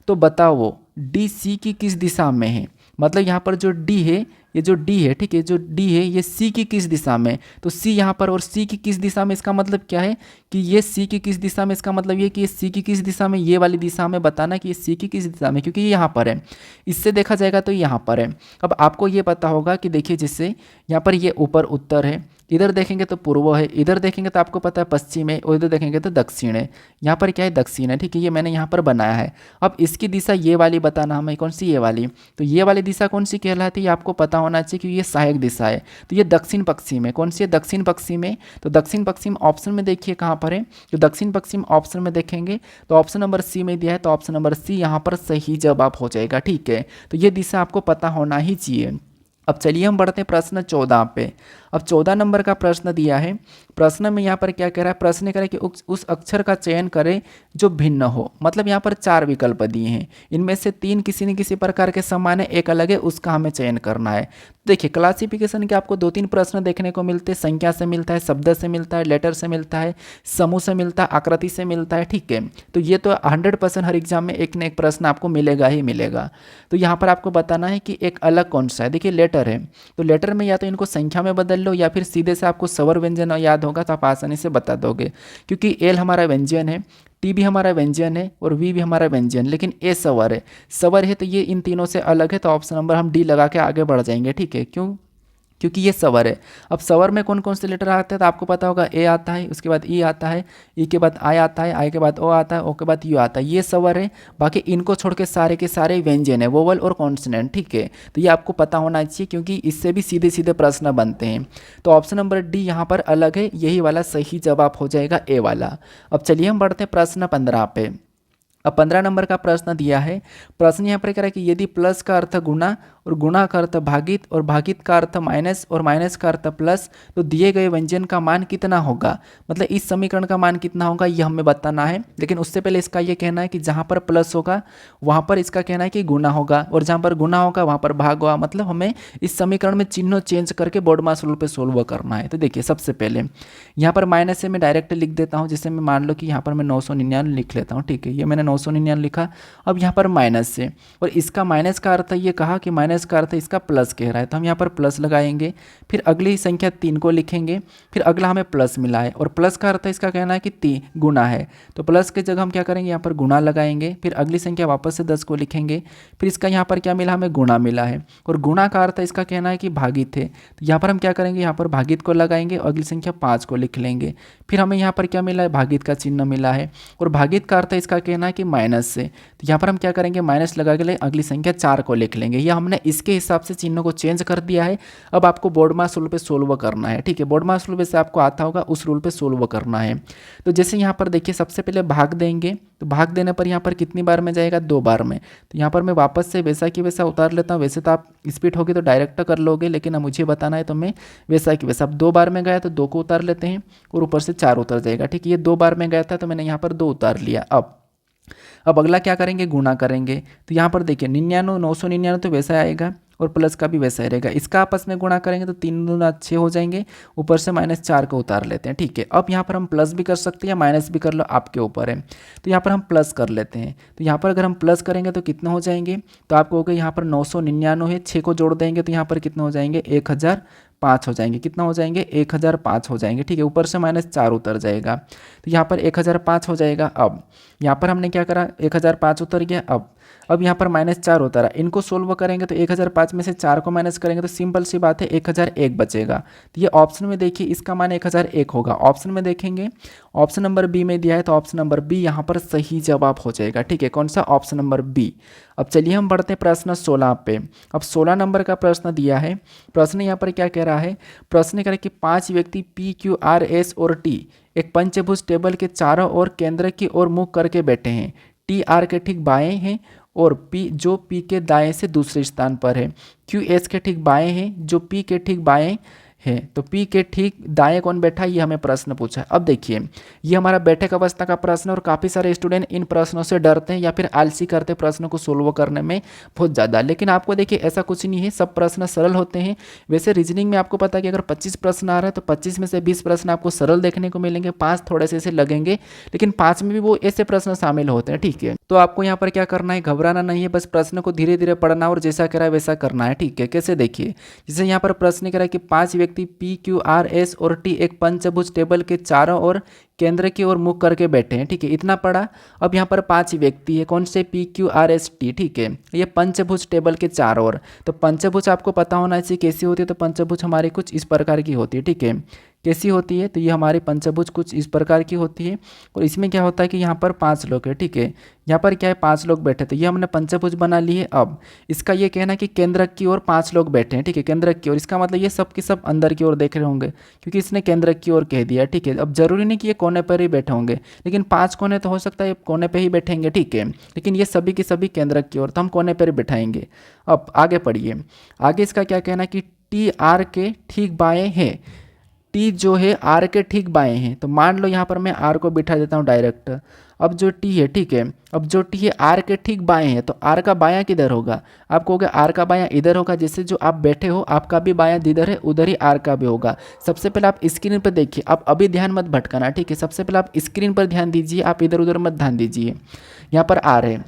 तो बताओ वो डी सी की किस दिशा में है। मतलब यहाँ पर जो डी है, ये जो डी है, ठीक है, जो डी है ये सी की किस दिशा में, तो सी यहाँ पर और सी की किस दिशा में, इसका मतलब क्या है कि ये सी की किस दिशा में, इसका मतलब ये कि ये सी की किस दिशा में, ये वाली दिशा में बताना कि ये सी की किस दिशा में, क्योंकि ये यहाँ पर है, इससे देखा जाएगा तो यहाँ पर है। अब आपको ये पता होगा कि देखिए जिससे यहाँ पर ये ऊपर उत्तर है, इधर देखेंगे तो पूर्व है, इधर देखेंगे तो आपको पता है पश्चिम है, और इधर देखेंगे तो दक्षिण है। यहाँ पर क्या है, दक्षिण है, ठीक है, ये मैंने यहाँ पर बनाया है। अब इसकी दिशा ये वाली बताना हमें, कौन सी, ये वाली। तो ये वाली दिशा कौन सी कहलाती है, ये आपको पता होना चाहिए कि ये सहायक दिशा है। तो ये दक्षिण पश्चिम है, कौन सी है, दक्षिण पश्चिम है। तो दक्षिण पश्चिम ऑप्शन में देखिए कहाँ पर है, तो दक्षिण पश्चिम ऑप्शन में देखेंगे तो ऑप्शन नंबर सी में दिया है, तो ऑप्शन नंबर सी यहाँ पर सही जवाब हो जाएगा, ठीक है। तो ये दिशा आपको पता होना ही चाहिए। अब चलिए हम बढ़ते हैं प्रश्न 14 पे। अब 14 नंबर का प्रश्न दिया है। प्रश्न में यहाँ पर क्या कह रहा है, प्रश्न कह रहा है कि उस अक्षर का चयन करें जो भिन्न हो। मतलब यहाँ पर 4 विकल्प दिए हैं, इनमें से 3 किसी न किसी प्रकार के समान है, एक अलग है, उसका हमें चयन करना है। देखिए क्लासिफिकेशन के आपको 2-3 प्रश्न देखने को मिलते हैं, संख्या से मिलता है, शब्द से मिलता है, लेटर से मिलता है, समूह से मिलता है, आकृति से मिलता है, ठीक है। तो ये तो 100% हर एग्जाम में एक न एक प्रश्न आपको मिलेगा ही मिलेगा। तो यहाँ पर आपको बताना है कि एक अलग कौन सा है। देखिए लेटर है, तो लेटर में या तो इनको संख्या में बदल लो या फिर सीधे से आपको स्वर व्यंजन याद होगा तो आप आसानी से बता दोगे, क्योंकि एल हमारा व्यंजन है, टी भी हमारा व्यंजन है और वी भी हमारा व्यंजन, लेकिन ए स्वर है। स्वर है तो ये इन तीनों से अलग है, तो ऑप्शन नंबर हम डी लगा के आगे बढ़ जाएंगे, ठीक है। क्यों, क्योंकि ये स्वर है। अब स्वर में कौन कौन से लेटर आते हैं तो आपको पता होगा, ए आता है, उसके बाद ई आता है, ई के बाद आई आता है, आई के बाद ओ आता है, ओ के बाद यू आता है, ये स्वर है। बाकी इनको छोड़ के सारे के सारे व्यंजन है, वोवल और कॉन्सोनेंट, ठीक है। तो ये आपको पता होना चाहिए क्योंकि इससे भी सीधे सीधे प्रश्न बनते हैं। तो ऑप्शन नंबर डी यहाँ पर अलग है, यही वाला सही जवाब हो जाएगा, ए वाला। अब चलिए हम बढ़ते हैं प्रश्न 15 पे। अब 15 नंबर का प्रश्न दिया है। प्रश्न यहाँ पर कह रहा है कि यदि प्लस का अर्थ गुणा और गुणा का अर्थ भागित और भागित का अर्थ माइनस और माइनस का अर्थ प्लस, तो दिए गए व्यंजन का मान कितना होगा। मतलब इस समीकरण का मान कितना होगा ये हमें बताना है, लेकिन उससे पहले इसका ये कहना है कि जहाँ पर प्लस होगा वहाँ पर इसका कहना है कि गुणा होगा, और जहाँ पर गुणा होगा वहाँ पर भाग होगा। मतलब हमें इस समीकरण में चिन्ह चेंज करके बोर्ड मास रूल पे सोल्व करना है। तो देखिए सबसे पहले यहाँ पर माइनस से मैं डायरेक्ट लिख देता हूँ, जैसे मैं मान लो कि यहाँ पर मैं 999 लिख लेता हूँ, ठीक है, ये मैंने 999 लिखा। अब यहाँ पर माइनस से, और इसका माइनस का अर्थ ये कहा कि माइनस का अर्थ इसका प्लस कह रहा है, तो हम यहाँ पर प्लस लगाएंगे। फिर अगली संख्या 3 को लिखेंगे, फिर अगला हमें प्लस मिला है, और प्लस का अर्थ इसका कहना है कि 3 गुना है, तो प्लस की जगह हम क्या करेंगे, यहाँ पर गुना लगाएंगे। फिर अगली संख्या वापस से 10 को लिखेंगे, फिर इसका यहाँ पर क्या मिला, हमें गुणा मिला है, और गुणा का अर्थ इसका कहना है कि भागित है, तो यहाँ पर हम क्या करेंगे, यहाँ पर भागित को लगाएंगे, अगली संख्या 5 को लिख लेंगे। फिर हमें यहाँ पर क्या मिला है, भागित का चिन्ह मिला है, और भागित का अर्थ इसका कहना है कि माइनस से, तो यहाँ पर हम क्या करेंगे, माइनस लगा के अगली संख्या 4 को लिख लेंगे। यह हमने इसके हिसाब से चिन्हों को चेंज कर दिया है। अब आपको बोर्ड मास रूल पे सोल्व करना है, ठीक है। बोर्ड मास रूल से आपको आता होगा, उस रूल पे सोल्व करना है। तो जैसे यहाँ पर देखिए सबसे पहले भाग देंगे, तो भाग देने पर यहाँ पर कितनी बार में जाएगा, 2 बार में। तो यहाँ पर मैं वापस से वैसा की वैसा उतार लेता हूँ। वैसे तो आप स्पीड होगी तो डायरेक्ट कर लोगे, लेकिन अब मुझे बताना है तो मैं वैसा की वैसा। अब 2 बार में गया तो 2 को उतार लेते हैं, और ऊपर से 4 उतर जाएगा, ठीक है। ये 2 बार में गया था तो मैंने यहाँ पर 2 उतार लिया। अब अगला क्या करेंगे, गुणा करेंगे। तो यहाँ पर देखिए 99 999 तो वैसा आएगा, और प्लस का भी वैसा ही रहेगा। इसका आपस में गुणा करेंगे तो 3 दूना 6 हो जाएंगे, ऊपर से -4 को उतार लेते हैं, ठीक है। अब यहाँ पर हम प्लस भी कर सकते हैं या माइनस भी कर लो, आपके ऊपर है। तो यहाँ पर हम प्लस कर लेते हैं। तो यहाँ पर अगर हम प्लस करेंगे तो कितने हो जाएंगे, तो आपको हो गया यहाँ पर 999 है, 6 को जोड़ देंगे तो यहाँ पर कितने हो जाएंगे, 1005 हो जाएंगे। कितना हो जाएंगे, 1005 हो जाएंगे, ठीक है। ऊपर से -4 उतर जाएगा, तो यहाँ पर 1005 हो जाएगा। अब यहाँ पर हमने क्या करा, 1005 उतर गया। अब अब यहाँ पर -4 होता रहा, इनको सोल्व करेंगे तो 1005 में से 4 को माइनस करेंगे तो सिंपल सी बात है 1001 बचेगा। तो ये ऑप्शन में देखिए इसका मान 1001 होगा। ऑप्शन में देखेंगे ऑप्शन नंबर बी में दिया है तो ऑप्शन नंबर बी यहाँ पर सही जवाब हो जाएगा। ठीक है, कौन सा? Option number B. अब चलिए हम बढ़ते हैं प्रश्न 16 पे। अब 16 नंबर का प्रश्न दिया है। प्रश्न यहाँ पर क्या कह रहा है? प्रश्न कह रहा है कि 5 व्यक्ति पी क्यू आर एस और टी एक पंचभुज टेबल के चारों ओर केंद्र की ओर मुख करके बैठे हैं। टी आर के ठीक बाएं हैं और पी जो पी के दाएं से दूसरे स्थान पर है। क्यू एस के ठीक बाएं हैं जो पी के ठीक बाएं है। तो पी के ठीक दाएं कौन बैठा है, ये हमें प्रश्न पूछा है। अब देखिए ये हमारा बैठक अवस्था का प्रश्न और काफ़ी सारे स्टूडेंट इन प्रश्नों से डरते हैं या फिर आलसी करते हैं प्रश्नों को सोल्व करने में बहुत ज़्यादा। लेकिन आपको देखिए ऐसा कुछ नहीं है, सब प्रश्न सरल होते हैं। वैसे रीजनिंग में आपको पता है कि अगर 25 प्रश्न आ रहे हैं तो 25 में से 20 प्रश्न आपको सरल देखने को मिलेंगे, 5 थोड़े से ऐसे लगेंगे, लेकिन 5 में भी वो ऐसे प्रश्न शामिल होते हैं। ठीक है, तो आपको यहाँ पर क्या करना है, घबराना नहीं है, बस प्रश्न को धीरे धीरे पढ़ना और जैसा करा वैसा करना है। ठीक है, कैसे? देखिए जैसे यहाँ पर प्रश्न करा कि 5 व्यक्ति पी क्यू आर एस और टी एक पंचभुज टेबल के चारों ओर केंद्र की ओर मुख करके बैठे हैं। ठीक है, इतना पढ़ा। अब यहाँ पर 5 व्यक्ति है, कौन से? P Q R S T. ठीक है, ये पंचभुज टेबल के चारों ओर। तो पंचभुज आपको पता होना चाहिए कैसी होती है। तो पंचभुज हमारी कुछ इस प्रकार की होती है। ठीक है, कैसी होती है? तो ये हमारी पंचभुज कुछ इस प्रकार की होती है और इसमें क्या होता है कि यहाँ पर 5 लोग हैं। ठीक है, यहाँ पर क्या है, 5 लोग बैठे, तो ये हमने पंचभुज बना ली है। अब इसका ये कहना है कि केंद्रक की ओर 5 लोग बैठे हैं। ठीक है, केंद्रक की ओर, इसका मतलब ये सब के सब अंदर की ओर देख रहे होंगे क्योंकि इसने केंद्रक की ओर कह दिया। ठीक है, अब जरूरी नहीं कि ये कोने पर ही बैठे होंगे, लेकिन 5 कोने तो हो सकता है कोने पर ही बैठेंगे। ठीक है, लेकिन ये सभी के सभी केंद्रक की ओर, तो हम कोने पर ही बैठाएंगे। अब आगे पढ़िए, आगे इसका क्या कहना है कि टी आर के ठीक बाएँ है। टी जो है आर के ठीक बाएं हैं, तो मान लो यहाँ पर मैं आर को बिठा देता हूँ डायरेक्ट। अब जो टी है, ठीक है, अब जो टी है आर के ठीक बाएं है, तो आर का बायां किधर होगा? आप कहोगे आर का बायां इधर होगा, जैसे जो आप बैठे हो आपका भी बायां जिधर है उधर ही आर का भी होगा। सबसे पहले आप स्क्रीन पर देखिए, आप अभी ध्यान मत भटकाना। ठीक है, सबसे पहले आप स्क्रीन पर ध्यान दीजिए, आप इधर उधर मत ध्यान दीजिए। यहाँ पर आर है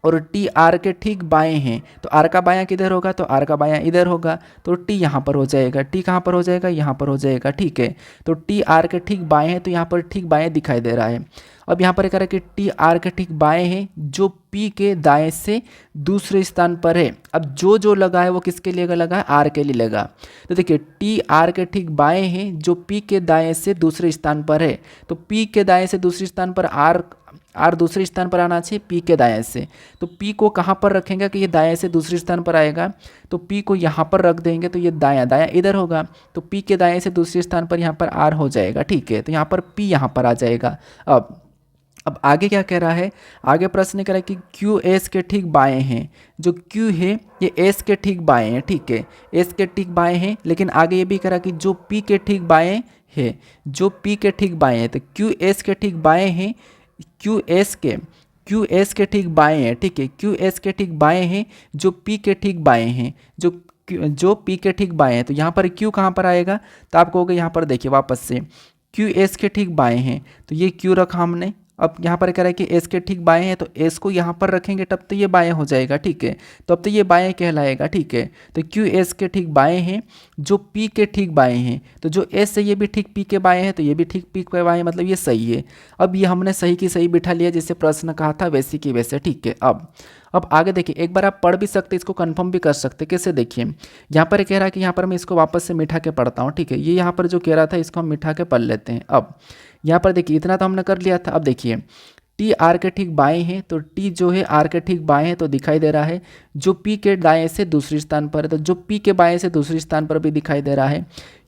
और टी आर के ठीक बाएं हैं, तो आर का बायां किधर होगा? तो आर का बायां इधर होगा, तो टी यहाँ पर हो जाएगा। टी कहाँ पर हो जाएगा? यहाँ पर हो जाएगा। ठीक है, तो टी आर के ठीक बाएं हैं, तो यहाँ पर ठीक बाएं दिखाई दे रहा है। अब यहाँ पर कह रहा है कि टी आर के ठीक बाएं हैं जो पी के दाएं से दूसरे स्थान पर है। अब जो लगा है वो किसके लिए लगा है? आर के लिए लगा। तो देखिए टी आर के ठीक बाएं हैं जो पी के दाएं से दूसरे स्थान पर है, तो पी के दाएं से दूसरे स्थान पर आर दूसरे स्थान पर आना चाहिए पी के दाएं से। तो पी को कहाँ पर रखेंगे कि ये दाएं से दूसरे स्थान पर आएगा? तो पी को यहाँ पर रख देंगे तो ये दायां इधर होगा, तो पी के दाएं से दूसरे स्थान पर यहाँ पर आर हो जाएगा। ठीक है, तो यहाँ पर पी यहाँ पर आ जाएगा। अब आगे क्या कह रहा है? आगे प्रश्न कह रहा है कि क्यू एस के ठीक बाएं हैं। जो क्यू है ये एस के ठीक बाएं हैं। ठीक है, एस के ठीक बाएं हैं, लेकिन आगे ये भी कह रहा है कि जो पी के ठीक बाएं है, जो पी के ठीक बाएं हैं, तो क्यू एस के ठीक बाएं हैं, क्यू एस के ठीक बाएं हैं। ठीक है, क्यू एस के ठीक बाएं हैं जो पी के ठीक बाएं हैं, जो पी के ठीक बाएं हैं। तो यहाँ पर क्यू कहाँ पर आएगा? तो आप कहोगे यहाँ पर देखिए वापस से क्यू एस के ठीक बाएं हैं, तो ये क्यू रखा हमने। अब यहाँ पर कह रहा है कि एस के ठीक बाएं हैं, तो एस को यहाँ पर रखेंगे तब तो ये बाएं हो जाएगा। ठीक है, तो अब तो ये बाएं कहलाएगा। ठीक है, तो क्यू एस के ठीक बाएं हैं जो पी के ठीक बाएं हैं, तो जो एस है ये भी ठीक पी के बाएं हैं, तो ये भी ठीक पी के बाएं, मतलब ये सही है। अब ये हमने सही की सही बिठा लिया, जैसे प्रश्न कहा था वैसे की वैसे। ठीक है, अब आगे देखिए, एक बार आप पढ़ भी सकते, इसको कंफर्म भी कर सकते। कैसे? देखिए यहाँ पर कह रहा है कि यहाँ पर मैं इसको वापस से मिठा के पढ़ता हूँ। ठीक है, ये यहाँ पर जो कह रहा था इसको हम मिठा के पढ़ लेते हैं। अब यहाँ पर देखिए इतना तो हमने कर लिया था। अब देखिए टी आर के ठीक बाएं हैं, तो टी जो है आर के ठीक बाएं हैं, तो दिखाई दे रहा है। जो पी के दाएं से दूसरे स्थान पर है, तो जो पी के बाएं से दूसरे स्थान पर भी दिखाई दे रहा है।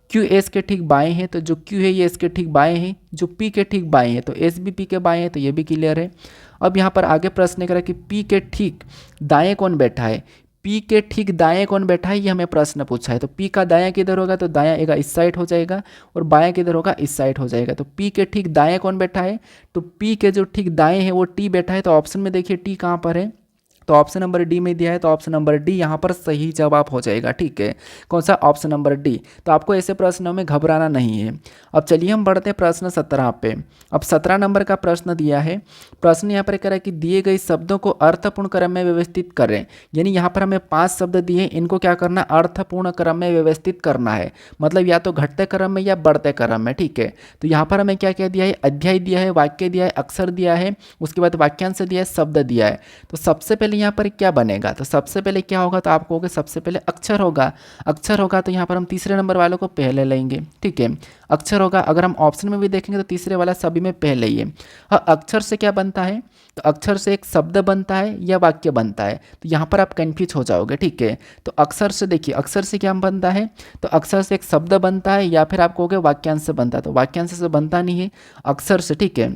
क्यू एस के ठीक बाएं हैं, तो जो क्यू है ये एस के ठीक बाएं हैं, जो पी के ठीक बाएं हैं, तो एस भी पी के बाएं हैं, तो ये भी क्लियर है। अब यहाँ पर आगे प्रश्न करा कि पी के ठीक दाएं कौन बैठा है? पी के ठीक दाएं कौन बैठा है, ये हमें प्रश्न पूछा है। तो पी का दायां किधर होगा? तो दायां एक इस साइड हो जाएगा और बायां किधर होगा? इस साइड हो जाएगा। तो पी के ठीक दाएं कौन बैठा है? तो पी के जो ठीक दाएं है वो टी बैठा है। तो ऑप्शन में देखिए टी कहाँ पर है? तो ऑप्शन नंबर डी में दिया है, तो ऑप्शन नंबर डी यहाँ पर सही जवाब हो जाएगा। ठीक है, कौन सा? Option number D. तो आपको ऐसे प्रश्नों में घबराना नहीं है। अब चलिए हम बढ़ते हैं प्रश्न 17 पे। अब 17 नंबर का प्रश्न दिया है। प्रश्न यहाँ पर कह रहा है कि दिए गए शब्दों को अर्थपूर्ण क्रम में व्यवस्थित करें। यानी यहाँ पर हमें 5 शब्द दिए, इनको क्या करना? अर्थपूर्ण क्रम में व्यवस्थित करना है, मतलब या तो घटते क्रम में या बढ़ते क्रम में। ठीक है, तो यहाँ पर हमें क्या क्या दिया है? अध्याय दिया है, वाक्य दिया है, अक्षर दिया है, उसके बाद वाक्यांश दिया है, शब्द दिया है। तो सबसे पहले पहले यहाँ पर क्या बनेगा, तो सबसे पहले क्या होगा, तो आप कहोगे सबसे पहले अक्षर होगा। अक्षर होगा तो यहाँ पर हम तीसरे नंबर वालों को पहले लेंगे, ठीक है। अक्षर होगा, अगर हम ऑप्शन में भी देखेंगे तो तीसरे वाला सभी में पहले ही है। हाँ, अक्षर से क्या बनता है, तो अक्षर से एक शब्द बनता है या वाक्य बनता है, तो यहाँ पर आप कन्फ्यूज हो जाओगे, ठीक है। तो अक्षर से देखिए, अक्षर से क्या बनता है, तो अक्षर से एक शब्द बनता है या फिर आप कहोगे वाक्यांश से बनता है, तो वाक्यांश से बनता नहीं है, अक्षर से, ठीक है।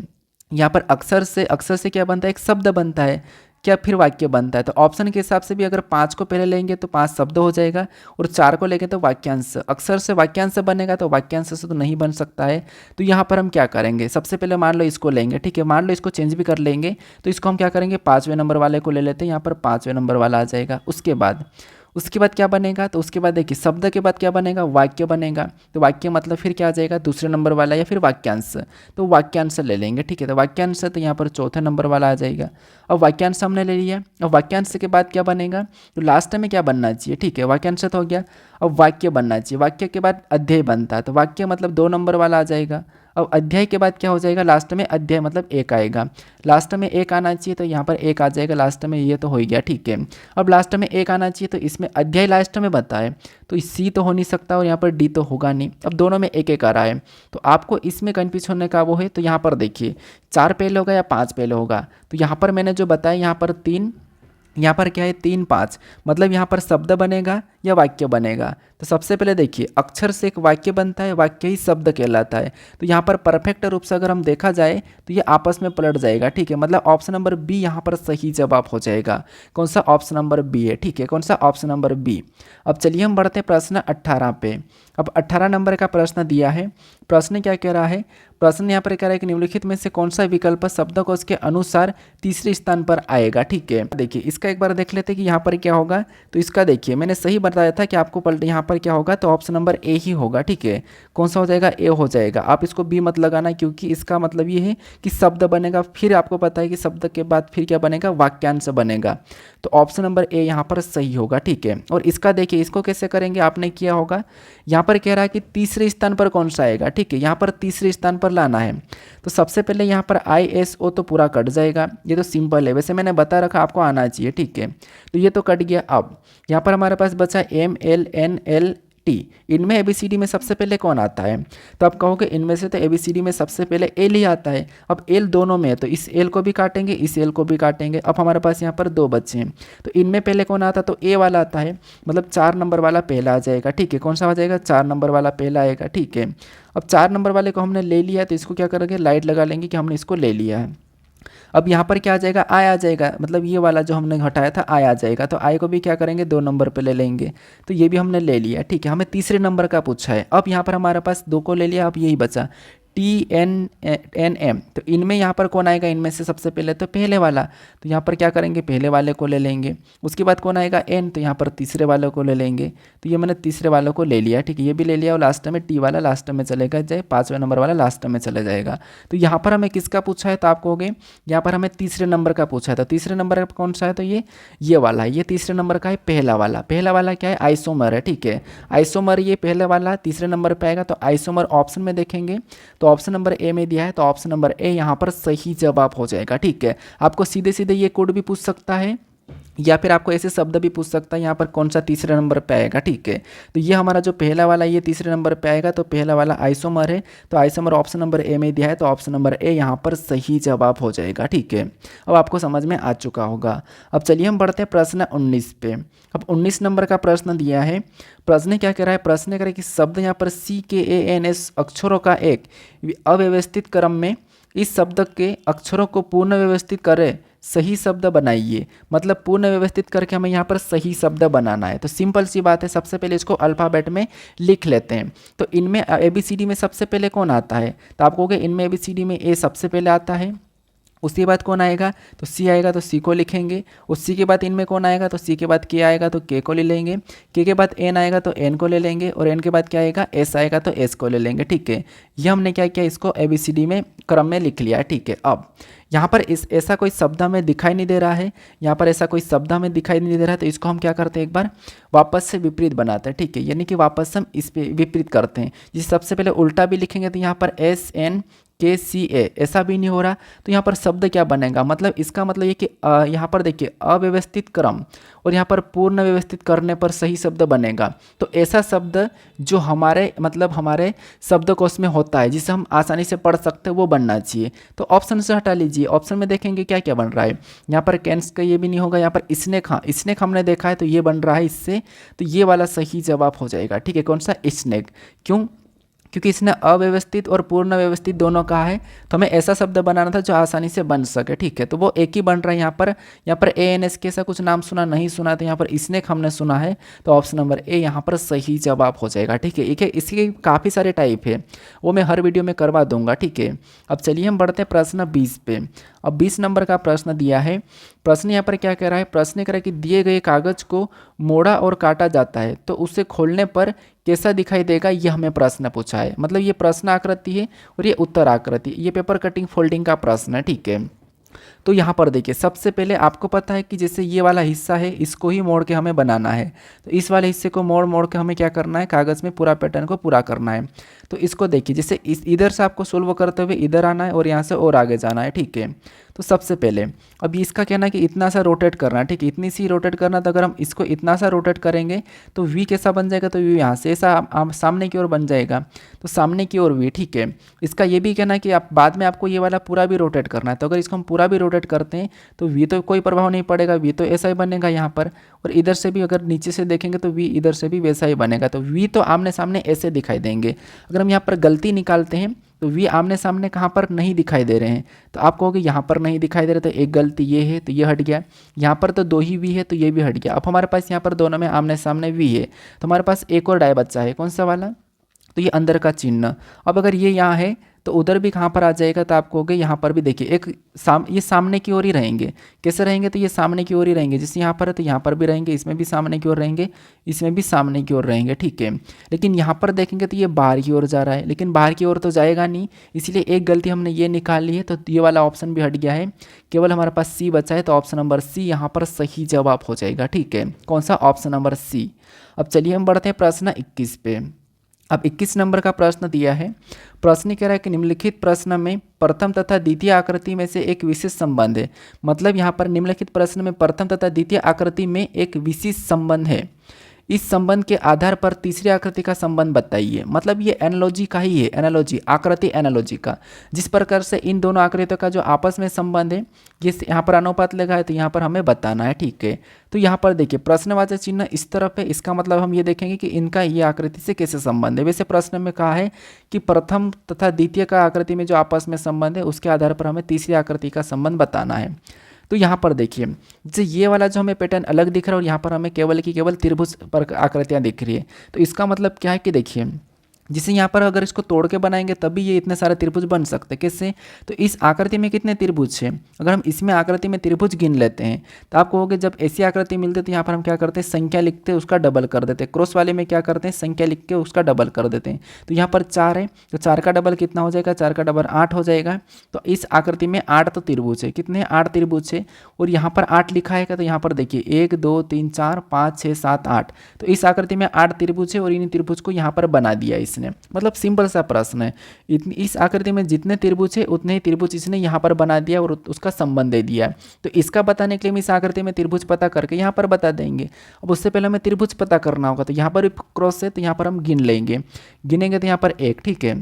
यहाँ पर अक्षर से क्या बनता है, एक शब्द बनता है, क्या फिर वाक्य बनता है। तो ऑप्शन के हिसाब से भी अगर 5 को पहले लेंगे तो 5 शब्द हो जाएगा, और 4 को लेंगे तो वाक्यांश। अक्षर से वाक्यांश बनेगा तो वाक्यांश से तो नहीं बन सकता है। तो यहाँ पर हम क्या करेंगे, सबसे पहले मान लो इसको लेंगे, ठीक है। मान लो इसको चेंज भी कर लेंगे, तो इसको हम क्या करेंगे, 5वें नंबर वाले को ले लेते हैं, यहाँ पर 5वें नंबर वाला आ जाएगा। उसके बाद क्या बनेगा, तो उसके बाद देखिए शब्द के बाद क्या बनेगा, वाक्य बनेगा। तो वाक्य मतलब फिर क्या आ जाएगा, दूसरे नंबर वाला या फिर वाक्यांश, तो वाक्यांश ले लेंगे, ठीक है। तो वाक्यांश तो यहाँ पर चौथे नंबर वाला आ जाएगा। अब वाक्यांश हमने ले लिया, अब वाक्यांश के बाद क्या बनेगा, तो लास्ट में क्या बनना चाहिए, ठीक है। वाक्यांश तो हो गया, अब वाक्य बनना चाहिए। वाक्य के बाद अध्याय बनता है, तो वाक्य मतलब 2 नंबर वाला आ जाएगा। अब अध्याय के बाद क्या हो जाएगा, लास्ट में अध्याय मतलब 1 आएगा, लास्ट में 1 आना चाहिए, तो यहाँ पर 1 आ जाएगा लास्ट में, ये तो हो गया, ठीक है। अब लास्ट में 1 आना चाहिए, तो इसमें अध्याय लास्ट में बताए, तो सी तो हो नहीं सकता और यहाँ पर डी तो होगा नहीं। अब दोनों में 1 1 आ रहा है, तो आपको इसमें कन्फ्यूज होने का वो है, तो यहाँ पर देखिए 4 पहले होगा या 5 पहले होगा। तो यहाँ पर मैंने जो बताया, यहाँ पर 3, यहाँ पर क्या है 3 5, मतलब यहाँ पर शब्द बनेगा या वाक्य बनेगा। तो सबसे पहले देखिए, अक्षर से एक वाक्य बनता है, वाक्य ही शब्द कहलाता है। तो यहाँ पर परफेक्ट रूप से अगर हम देखा जाए तो ये आपस में पलट जाएगा, ठीक है। मतलब ऑप्शन नंबर बी यहाँ पर सही जवाब हो जाएगा। कौन सा, ऑप्शन नंबर बी है, ठीक है। कौन सा, ऑप्शन नंबर बी। अब चलिए हम बढ़ते हैं प्रश्न 18 पे। अब 18 नंबर का प्रश्न दिया है। प्रश्न क्या कह रहा है, प्रश्न यहाँ पर कह रहा है कि निम्नलिखित में से कौन सा विकल्प शब्द को उसके अनुसार तीसरे स्थान पर आएगा, ठीक है। देखिए इसका एक बार देख लेते हैं कि यहाँ पर क्या होगा। तो इसका देखिए, मैंने सही बताया था कि आपको पलट यहाँ पर क्या होगा, तो ऑप्शन नंबर ए ही होगा, ठीक है। कौन सा हो जाएगा, ए हो जाएगा। आप इसको बी मत लगाना, क्योंकि इसका मतलब ये है कि शब्द बनेगा, फिर आपको पता है कि शब्द के बाद फिर क्या बनेगा, वाक्यांश बनेगा। तो ऑप्शन नंबर ए यहाँ पर सही होगा, ठीक है। और इसका देखिए, इसको कैसे करेंगे, आपने किया होगा, यहाँ पर कह रहा है कि तीसरे स्थान पर कौन सा आएगा, ठीक है। यहाँ पर तीसरे स्थान पर लाना है, तो सबसे पहले यहाँ पर ISO तो पूरा कट जाएगा, ये तो सिंपल है, वैसे मैंने बता रखा आपको आना चाहिए, ठीक है। तो ये तो कट गया। अब यहाँ पर हमारे पास बचा MLNLT, इनमें ABCD में सबसे पहले कौन आता है, तो आप कहोगे इनमें से तो ABCD में सबसे पहले एल ही आता है। अब एल दोनों में है, तो इस एल को भी काटेंगे, इस एल को भी काटेंगे। अब हमारे पास यहाँ पर 2 बच्चे हैं, तो इनमें पहले कौन आता है, तो ए वाला आता है, मतलब 4 नंबर वाला पहला आ जाएगा, ठीक है। कौन सा आ जाएगा, 4 नंबर वाला पहला आएगा, ठीक है। अब 4 नंबर वाले को हमने ले लिया, तो इसको क्या करेंगे, लाइट लगा लेंगे कि हमने इसको ले लिया है। अब यहाँ पर क्या आ जाएगा, आई आ जाएगा, मतलब ये वाला जो हमने हटाया था आई आ जाएगा। तो आई को भी क्या करेंगे, 2 नंबर पे ले लेंगे, तो ये भी हमने ले लिया, ठीक है। हमें तीसरे नंबर का पूछा है। अब यहाँ पर हमारे पास 2 को ले लिया, अब यही बचा TNM। तो इनमें यहाँ पर कौन आएगा, इनमें से सबसे पहले तो पहले वाला, तो यहाँ पर क्या करेंगे, पहले वाले को ले लेंगे। उसके बाद कौन आएगा, N, तो यहाँ पर तीसरे वाले को ले लेंगे। तो ये मैंने तीसरे वाले को ले लिया, ठीक है। ये भी ले लिया, और लास्ट में T वाला लास्ट में चलेगा जाए, 5वें नंबर वाला लास्ट में चले जाएगा। तो यहाँ पर हमें किसका पूछा है, तो आप कहोगे यहाँ पर हमें तीसरे नंबर का पूछा है। तो तीसरे नंबर का कौन सा है, तो ये वाला है, ये तीसरे नंबर का है, पहला वाला। पहला वाला क्या है, आइसोमर है, ठीक है। आइसोमर ये पहले वाला तीसरे नंबर पर आएगा। तो आइसोमर ऑप्शन में देखेंगे तो ऑप्शन नंबर ए में दिया है, तो ऑप्शन नंबर ए यहाँ पर सही जवाब हो जाएगा, ठीक है। आपको सीधे सीधे ये कोड भी पूछ सकता है, या फिर आपको ऐसे शब्द भी पूछ सकता है, यहाँ पर कौन सा तीसरे नंबर पे आएगा, ठीक है। तो ये हमारा जो पहला वाला ये तीसरे नंबर पे आएगा, तो पहला वाला आइसोमर है, तो आइसोमर ऑप्शन नंबर ए में दिया है, तो ऑप्शन नंबर ए यहाँ पर सही जवाब हो जाएगा, ठीक है। अब आपको समझ में आ चुका होगा। अब चलिए हम बढ़ते हैं प्रश्न 19 पे। अब 19 नंबर का प्रश्न दिया है। प्रश्न क्या कह रहा है, प्रश्न कह रहा है कि शब्द यहाँ पर CKANS अक्षरों का एक अव्यवस्थित क्रम में इस शब्द के अक्षरों को पूर्ण व्यवस्थित करे सही शब्द बनाइए। मतलब पूर्ण व्यवस्थित करके हमें यहाँ पर सही शब्द बनाना है। तो सिंपल सी बात है, सबसे पहले इसको अल्फ़ाबेट में लिख लेते हैं। तो इनमें ABCD में सबसे पहले कौन आता है, तो आप कहोगे इनमें ABCD में ए सबसे पहले आता है। उसके बाद कौन आएगा, तो सी आएगा, तो सी को लिखेंगे। उसी के बाद इनमें कौन आएगा, तो सी के बाद के आएगा, तो के को ले लेंगे। के बाद एन आएगा, तो एन को ले लेंगे। और एन के बाद क्या आएगा, एस आएगा, तो एस को ले लेंगे, ठीक है। ये हमने क्या किया, इसको ABCD में क्रम में लिख लिया, ठीक है। अब यहाँ पर ऐसा कोई शब्द हमें दिखाई नहीं दे रहा है, यहाँ पर ऐसा कोई शब्द हमें दिखाई नहीं दे रहा है, तो इसको हम क्या करते हैं, एक बार वापस से विपरीत बनाते हैं, ठीक है। यानी कि वापस हम इस पे विपरीत करते हैं। जिस सबसे पहले उल्टा भी लिखेंगे, तो यहाँ पर SN KCA, ऐसा भी नहीं हो रहा। तो यहाँ पर शब्द क्या बनेगा, मतलब इसका मतलब ये कि यहाँ पर देखिए अव्यवस्थित क्रम और यहाँ पर पूर्ण व्यवस्थित करने पर सही शब्द बनेगा। तो ऐसा शब्द जो हमारे मतलब हमारे शब्दकोश में होता है, जिसे हम आसानी से पढ़ सकते हैं, वो बनना चाहिए। तो ऑप्शन से हटा लीजिए, ऑप्शन में देखेंगे क्या क्या बन रहा है। यहाँ पर कैंस का ये भी नहीं होगा, यहाँ पर स्नेक, हाँ स्नेक हमने देखा है तो ये बन रहा है इससे, तो ये वाला सही जवाब हो जाएगा। ठीक है, कौन सा, स्नेक। क्यों, क्योंकि इसने अव्यवस्थित और पूर्ण व्यवस्थित दोनों कहा है, तो हमें ऐसा शब्द बनाना था जो आसानी से बन सके। ठीक है, तो वो एक ही बन रहा है यहाँ पर ANS के ऐसा कुछ नाम सुना नहीं सुना, तो यहाँ पर स्नेक हमने सुना है, तो ऑप्शन नंबर ए यहाँ पर सही जवाब हो जाएगा। ठीक है, इसके काफ़ी सारे टाइप है, वो मैं हर वीडियो में करवा दूंगा। ठीक है, अब चलिए हम बढ़ते हैं प्रश्न 20 पे। अब 20 नंबर का प्रश्न दिया है। प्रश्न यहाँ पर क्या कह रहा है, प्रश्न कह रहा है कि दिए गए कागज को मोड़ा और काटा जाता है तो उसे खोलने पर कैसा दिखाई देगा, यह हमें प्रश्न पूछा है। मतलब ये प्रश्न आकृति है और ये उत्तर आकृति, ये पेपर कटिंग फोल्डिंग का प्रश्न है। ठीक है, तो यहाँ पर देखिए सबसे पहले आपको पता है कि जैसे ये वाला हिस्सा है इसको ही मोड़ के हमें बनाना है, तो इस वाले हिस्से को मोड़ मोड़ के हमें क्या करना है, कागज़ में पूरा पैटर्न को पूरा करना है। तो इसको देखिए जैसे इधर से आपको सोल्व करते हुए इधर आना है और यहाँ से और आगे जाना है। ठीक है, तो सबसे पहले अब इसका कहना है कि इतना सा रोटेट करना है। ठीक है, इतनी सी रोटेट करना, तो अगर हम इसको इतना सा रोटेट करेंगे तो वी कैसा बन जाएगा, तो वी यहाँ से ऐसा सामने की ओर बन जाएगा, तो सामने की ओर वी। ठीक है, इसका ये भी कहना है कि आप बाद में आपको ये वाला पूरा भी रोटेट करना है, तो अगर इसको हम पूरा भी रोटेट करते हैं तो वी तो कोई प्रभाव नहीं पड़ेगा, वी तो ऐसा ही बनेगा यहाँ पर, और इधर से भी अगर नीचे से देखेंगे तो वी इधर से भी वैसा ही बनेगा। तो वी तो आमने सामने ऐसे दिखाई देंगे। अगर हम यहाँ पर गलती निकालते हैं तो वी आमने सामने कहाँ पर नहीं दिखाई दे रहे हैं, तो आप कहोगे यहाँ पर नहीं दिखाई दे रहे, तो एक गलती ये है तो ये हट गया। यहाँ पर तो दो ही वी है तो ये भी हट गया। अब हमारे पास यहाँ पर दोनों में आमने सामने वी है, तो हमारे पास एक और डाय बच्चा है, कौन सा वाला, तो ये अंदर का चिन्ह। अब अगर ये यहाँ है तो उधर भी कहाँ पर आ जाएगा, तो आप कहोगे यहाँ पर भी देखिए एक ये सामने की ओर ही रहेंगे। कैसे रहेंगे, तो ये सामने की ओर ही रहेंगे, जैसे यहाँ पर है तो यहाँ पर भी रहेंगे, इसमें भी सामने की ओर रहेंगे, इसमें भी सामने की ओर रहेंगे। ठीक है, लेकिन यहाँ पर देखेंगे तो ये बाहर की ओर जा रहा है, लेकिन बाहर की ओर तो जाएगा नहीं, इसलिए एक गलती हमने ये निकाल ली है, तो ये वाला ऑप्शन भी हट गया है। केवल हमारे पास सी बचा है, तो ऑप्शन नंबर सी यहाँ पर सही जवाब हो जाएगा। ठीक है, कौन सा, ऑप्शन नंबर सी। अब चलिए हम बढ़ते हैं प्रश्न 21 पे। अब 21 नंबर का प्रश्न दिया है। प्रश्न कह रहा है कि निम्नलिखित प्रश्न में प्रथम तथा द्वितीय आकृति में से एक विशेष संबंध है। मतलब यहाँ पर निम्नलिखित प्रश्न में प्रथम तथा द्वितीय आकृति में एक विशेष संबंध है, इस संबंध के आधार पर तीसरी आकृति का संबंध बताइए। मतलब ये एनालॉजी का ही है, एनालॉजी आकृति एनालॉजी का, जिस प्रकार से इन दोनों आकृतियों का जो आपस में संबंध है, ये यहाँ पर अनुपात लगा है तो यहाँ पर हमें बताना है। ठीक है, तो यहाँ पर देखिए प्रश्नवाचक चिन्ह इस तरफ है, इसका मतलब हम ये देखेंगे कि इनका ये आकृति से कैसे संबंध है। वैसे प्रश्न में कहा है कि प्रथम तथा द्वितीय का आकृति में जो आपस में संबंध है उसके आधार पर हमें तीसरी आकृति का संबंध बताना है। तो यहाँ पर देखिए जैसे ये वाला जो हमें पैटर्न अलग दिख रहा है और यहाँ पर हमें केवल की केवल त्रिभुज पर आकृतियाँ दिख रही है, तो इसका मतलब क्या है कि देखिए जिसे यहाँ पर अगर इसको तोड़ के बनाएंगे तभी ये इतने सारे त्रिभुज बन सकते हैं। किससे, तो इस आकृति में कितने त्रिभुज हैं, अगर हम इसमें आकृति में त्रिभुज गिन लेते हैं तो आप कहोगे जब ऐसी आकृति मिलती है तो यहाँ पर हम क्या करते हैं, संख्या लिखते हैं उसका डबल कर देते हैं। क्रॉस वाले में क्या करते हैं, संख्या लिख के उसका डबल कर देते हैं। तो यहाँ पर 4 है तो 4 का डबल कितना हो जाएगा, 4 का डबल 8 हो जाएगा। तो इस आकृति में 8 तो त्रिभुज है, कितने 8 त्रिभुज है, और यहाँ पर 8 लिखा है, तो यहाँ पर देखिए 1 2 3 4 5 6 7 8, तो इस आकृति में 8 त्रिभुज है और इन त्रिभुज को यहाँ पर बना दिया इसने। मतलब सिंपल सा प्रश्न है, इस आकृति में जितने त्रिभुज है उतने ही त्रिभुज इसने यहाँ पर बना दिया और उसका संबंध दे दिया। तो इसका बताने के लिए हम इस आकृति में त्रिभुज पता करके यहाँ पर बता देंगे। अब उससे पहले हमें त्रिभुज पता करना होगा, तो यहाँ पर क्रॉस है तो यहाँ पर हम गिन लेंगे, गिनेंगे तो यहाँ पर 1। ठीक है,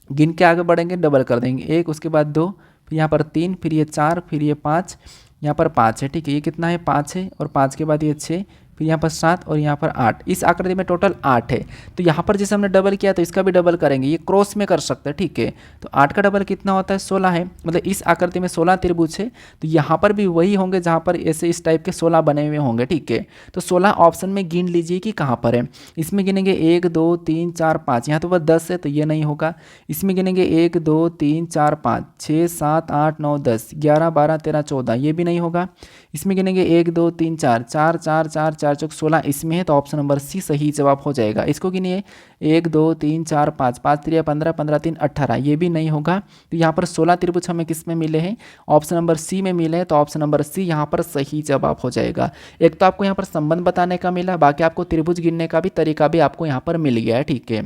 गिन के आगे बढ़ेंगे डबल कर देंगे, 1 उसके बाद 2 फिर यहाँ पर 3 फिर ये 4 फिर ये 5, यहाँ पर 5 है। ठीक है, ये कितना है 5 है, और 5 के बाद ये 6 फिर यहाँ पर 7 और यहाँ पर 8, इस आकृति में टोटल 8 है। तो यहाँ पर जैसे हमने डबल किया तो इसका भी डबल करेंगे, ये क्रॉस में कर सकते हैं। ठीक है, तो 8 का डबल कितना होता है 16 है, मतलब इस आकृति में 16 त्रिभुज है, तो यहाँ पर भी वही होंगे जहाँ पर ऐसे इस टाइप के 16 बने हुए होंगे। ठीक है, तो 16 ऑप्शन में गिन लीजिए कि कहाँ पर है। इसमें गिनेंगे 1 2 3 4 5, यहाँ तो बस 10 है तो ये नहीं होगा। इसमें गिनेंगे 1 2 3 4 5 6 7 8 9 10 11 12 13 14, ये भी नहीं होगा। इसमें गिनेंगे 1 2 3 4 4 4 4 4 चौक 16, इसमें है, तो ऑप्शन नंबर सी सही जवाब हो जाएगा। इसको गिनिए 1 2 3 4 5 5 3 15 15 3 18, ये भी नहीं होगा। तो यहाँ पर 16 त्रिभुज हमें किस में मिले हैं, ऑप्शन नंबर सी में मिले हैं, तो ऑप्शन नंबर सी यहाँ पर सही जवाब हो जाएगा। एक तो आपको यहाँ पर संबंध बताने का मिला, बाकी आपको त्रिभुज गिनने का भी तरीका भी आपको यहाँ पर मिल गया है। ठीक है,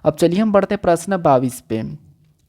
अब चलिए हम बढ़ते प्रश्न 22 पे।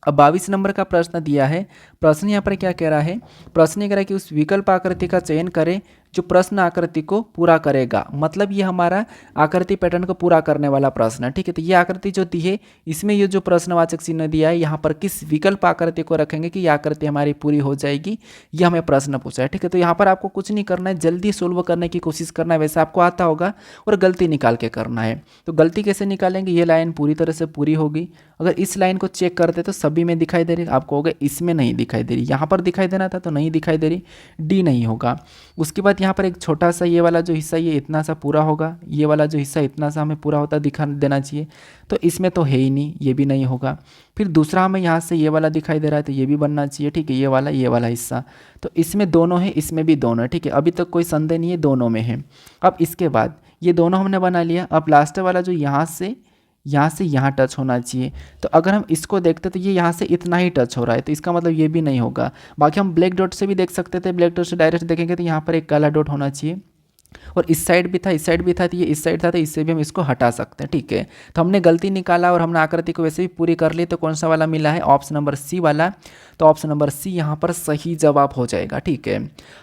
अब 22 नंबर का प्रश्न दिया है। प्रश्न यहाँ पर क्या कह रहा है, प्रश्न ये कह रहा है कि उस विकल्प आकृति का चयन करें जो प्रश्न आकृति को पूरा करेगा। मतलब ये हमारा आकृति पैटर्न को पूरा करने वाला प्रश्न है, ठीक है। तो ये आकृति जो दी है इसमें ये जो प्रश्नवाचक चिन्ह दिया है यहाँ पर किस विकल्प आकृति को रखेंगे कि ये आकृति हमारी पूरी हो जाएगी, ये हमें प्रश्न पूछा है, ठीक है। तो यहाँ पर आपको कुछ नहीं करना है, जल्दी सोल्व करने की कोशिश करना है, वैसे आपको आता होगा, और गलती निकाल के करना है। तो गलती कैसे निकालेंगे, ये लाइन पूरी तरह से पूरी होगी। अगर इस लाइन को चेक करते तो सभी में दिखाई दे रही, आपको होगा इसमें नहीं दिखाई दे रही, यहाँ पर दिखाई देना था तो नहीं दिखाई दे रही, डी नहीं होगा। उसके बाद यहाँ पर एक छोटा सा ये वाला जो हिस्सा ये इतना सा पूरा होगा, ये वाला जो हिस्सा इतना सा हमें पूरा होता दिखा देना चाहिए, तो इसमें तो है ही नहीं, ये भी नहीं होगा। फिर दूसरा हमें यहाँ से ये वाला दिखाई दे रहा है तो ये भी बनना चाहिए, ठीक है, ये वाला हिस्सा, तो इसमें दोनों है, इसमें भी दोनों है, ठीक है। अभी तक कोई संदेह नहीं है, दोनों में है। अब इसके बाद ये दोनों हमने बना लिया। अब लास्ट वाला जो यहाँ से यहाँ टच होना चाहिए, तो अगर हम इसको देखते तो ये यहाँ से इतना ही टच हो रहा है, तो इसका मतलब ये भी नहीं होगा। बाकी हम ब्लैक डॉट से भी देख सकते थे, ब्लैक डॉट से डायरेक्ट देखेंगे तो यहाँ पर एक काला डॉट होना चाहिए, और इस साइड भी था, इस साइड भी था, तो ये इस साइड था, तो इससे भी हम इसको हटा सकते हैं, ठीक है। तो हमने गलती निकाला और हमने आकृति को वैसे भी पूरी कर ली, तो कौन सा वाला मिला है, ऑप्शन नंबर सी वाला। तो ऑप्शन नंबर सी यहाँ पर सही जवाब हो जाएगा, ठीक है।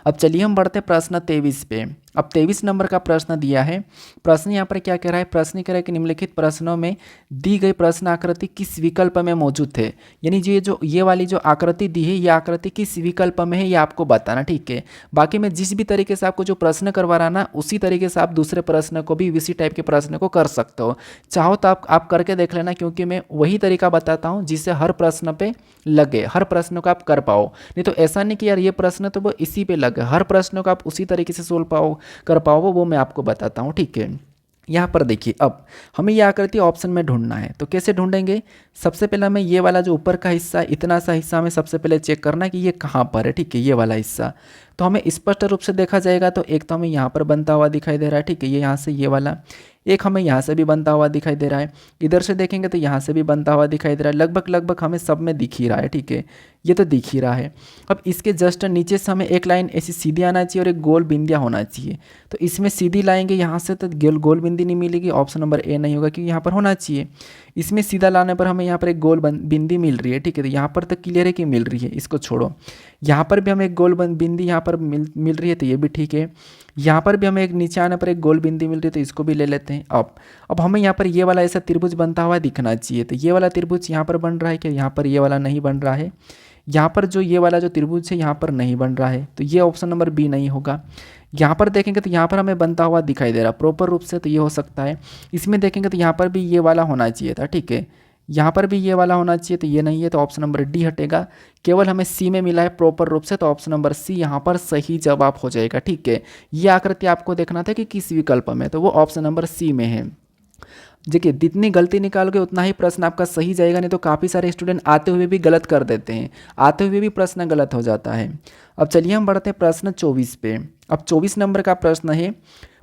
अब चलिए हम बढ़ते प्रश्न 23 पे। अब 23 नंबर का प्रश्न दिया है। प्रश्न यहाँ पर क्या कह रहा है, प्रश्न कह रहा है कि निम्नलिखित प्रश्नों में दी गई प्रश्न आकृति किस विकल्प में मौजूद है। यानी ये वाली जो आकृति दी है, ये आकृति किस विकल्प में है, ये आपको बताना, ठीक है। बाकी मैं जिस भी तरीके से आपको जो प्रश्न करवा रहा ना, उसी तरीके से आप दूसरे प्रश्न को भी इसी टाइप के प्रश्न को कर सकते हो। चाहो तो आप करके देख लेना, क्योंकि मैं वही तरीका बताता हूँ जिससे हर प्रश्न पे लगे, हर प्रश्न को आप कर पाओ। नहीं तो ऐसा नहीं कि यार ये प्रश्न तो वो इसी पे लगे, हर प्रश्न को आप उसी तरीके से सोल्व कर पाओ, वो मैं आपको बताता हूँ, ठीक है। यहाँ पर देखिए, अब हमें ये आकृति ऑप्शन में ढूंढना है, तो कैसे ढूंढेंगे। सबसे पहले हमें ये वाला जो ऊपर का हिस्सा, इतना सा हिस्सा हमें सबसे पहले चेक करना है कि ये कहाँ पर है, ठीक है, ये वाला हिस्सा। तो हमें स्पष्ट रूप से देखा जाएगा, तो एक तो हमें यहाँ पर बनता हुआ दिखाई दे रहा है, ठीक है, ये यहाँ से ये वाला, एक हमें यहाँ से भी बनता हुआ दिखाई दे रहा है, इधर से देखेंगे तो यहाँ से भी बनता हुआ दिखाई दे रहा है, लगभग हमें सब में दिख ही रहा है, ठीक है, ये तो दिख ही रहा है। अब इसके जस्ट नीचे से हमें एक लाइन ऐसी सीधी आना चाहिए और एक गोल बिंदिया होना चाहिए, तो इसमें सीधी लाएंगे यहाँ से तो गोल बिंदी नहीं मिलेगी, ऑप्शन नंबर ए नहीं होगा, क्योंकि यहाँ पर होना चाहिए। इसमें सीधा लाने पर हमें यहाँ पर एक गोल बिंदी मिल रही है, ठीक है, तो यहाँ पर तो क्लियर है कि मिल रही है, इसको छोड़ो। यहाँ पर भी हमें एक गोल बिंदी यहाँ पर मिल रही है, तो ये भी ठीक है। यहाँ पर भी हमें एक नीचे आने पर एक गोल बिंदी मिल रही है, तो इसको भी ले लेते हैं। अब हमें यहाँ पर ये वाला ऐसा त्रिभुज बनता हुआ दिखना चाहिए, तो ये वाला त्रिभुज यहाँ पर बन रहा है क्या, यहाँ पर ये वाला नहीं बन रहा है। यहाँ पर जो ये वाला जो त्रिभुज है यहाँ पर नहीं बन रहा है, तो ये ऑप्शन नंबर बी नहीं होगा। यहाँ पर देखेंगे तो यहाँ पर हमें बनता हुआ दिखाई दे रहा प्रॉपर रूप से, तो ये हो सकता है। इसमें देखेंगे तो यहाँ पर भी ये वाला होना चाहिए था, ठीक है, यहाँ पर भी ये वाला होना चाहिए, तो ये नहीं है, तो ऑप्शन नंबर डी हटेगा। केवल हमें सी में मिला है प्रॉपर रूप से, तो ऑप्शन नंबर सी यहाँ पर सही जवाब हो जाएगा, ठीक है। ये आकृति आपको देखना था कि किस विकल्प में, तो वो ऑप्शन नंबर सी में है। देखिए, जितनी गलती निकालोगे उतना ही प्रश्न आपका सही जाएगा, नहीं तो काफ़ी सारे स्टूडेंट आते हुए भी गलत कर देते हैं, आते हुए भी प्रश्न गलत हो जाता है। अब चलिए हम बढ़ते हैं प्रश्न 24 पे। अब 24 नंबर का प्रश्न है।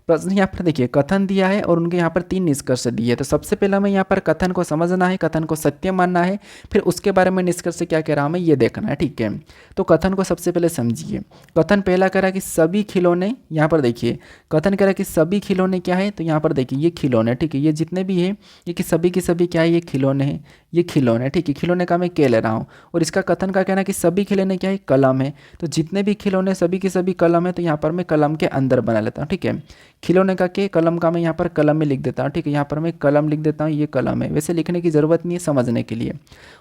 प्रश्न यहाँ पर देखिए, कथन दिया है और उनके यहाँ पर 3 निष्कर्ष दिए। तो सबसे पहले हमें यहाँ पर कथन को समझना है, कथन को सत्य मानना है, फिर उसके बारे में निष्कर्ष क्या कह रहा हमें ये देखना है, ठीक है। तो कथन को सबसे पहले समझिए। कथन पहला कह रहा है कि सभी खिलौने, यहाँ पर देखिए कथन कह रहा है कि सभी खिलौने क्या है, तो यहाँ पर देखिए ये खिलौने, ठीक है, ये जितने भी है ये कि सभी के सभी क्या है, ये खिलौने हैं, ये खिलौने, ठीक है, खिलौने का मैं के ले रहा हूँ। और इसका कथन का कहना है कि सभी खिलौने क्या है, कलम है, तो जितने भी खिलौने सभी के सभी कलम है, तो यहाँ पर मैं कलम के अंदर बना लेता हूँ, ठीक है। खिलौने का के, कलम का मैं यहाँ पर कलम में लिख देता हूँ, ठीक है, यहाँ पर मैं कलम लिख देता हूँ, ये कलम है, वैसे लिखने की ज़रूरत नहीं है समझने के लिए।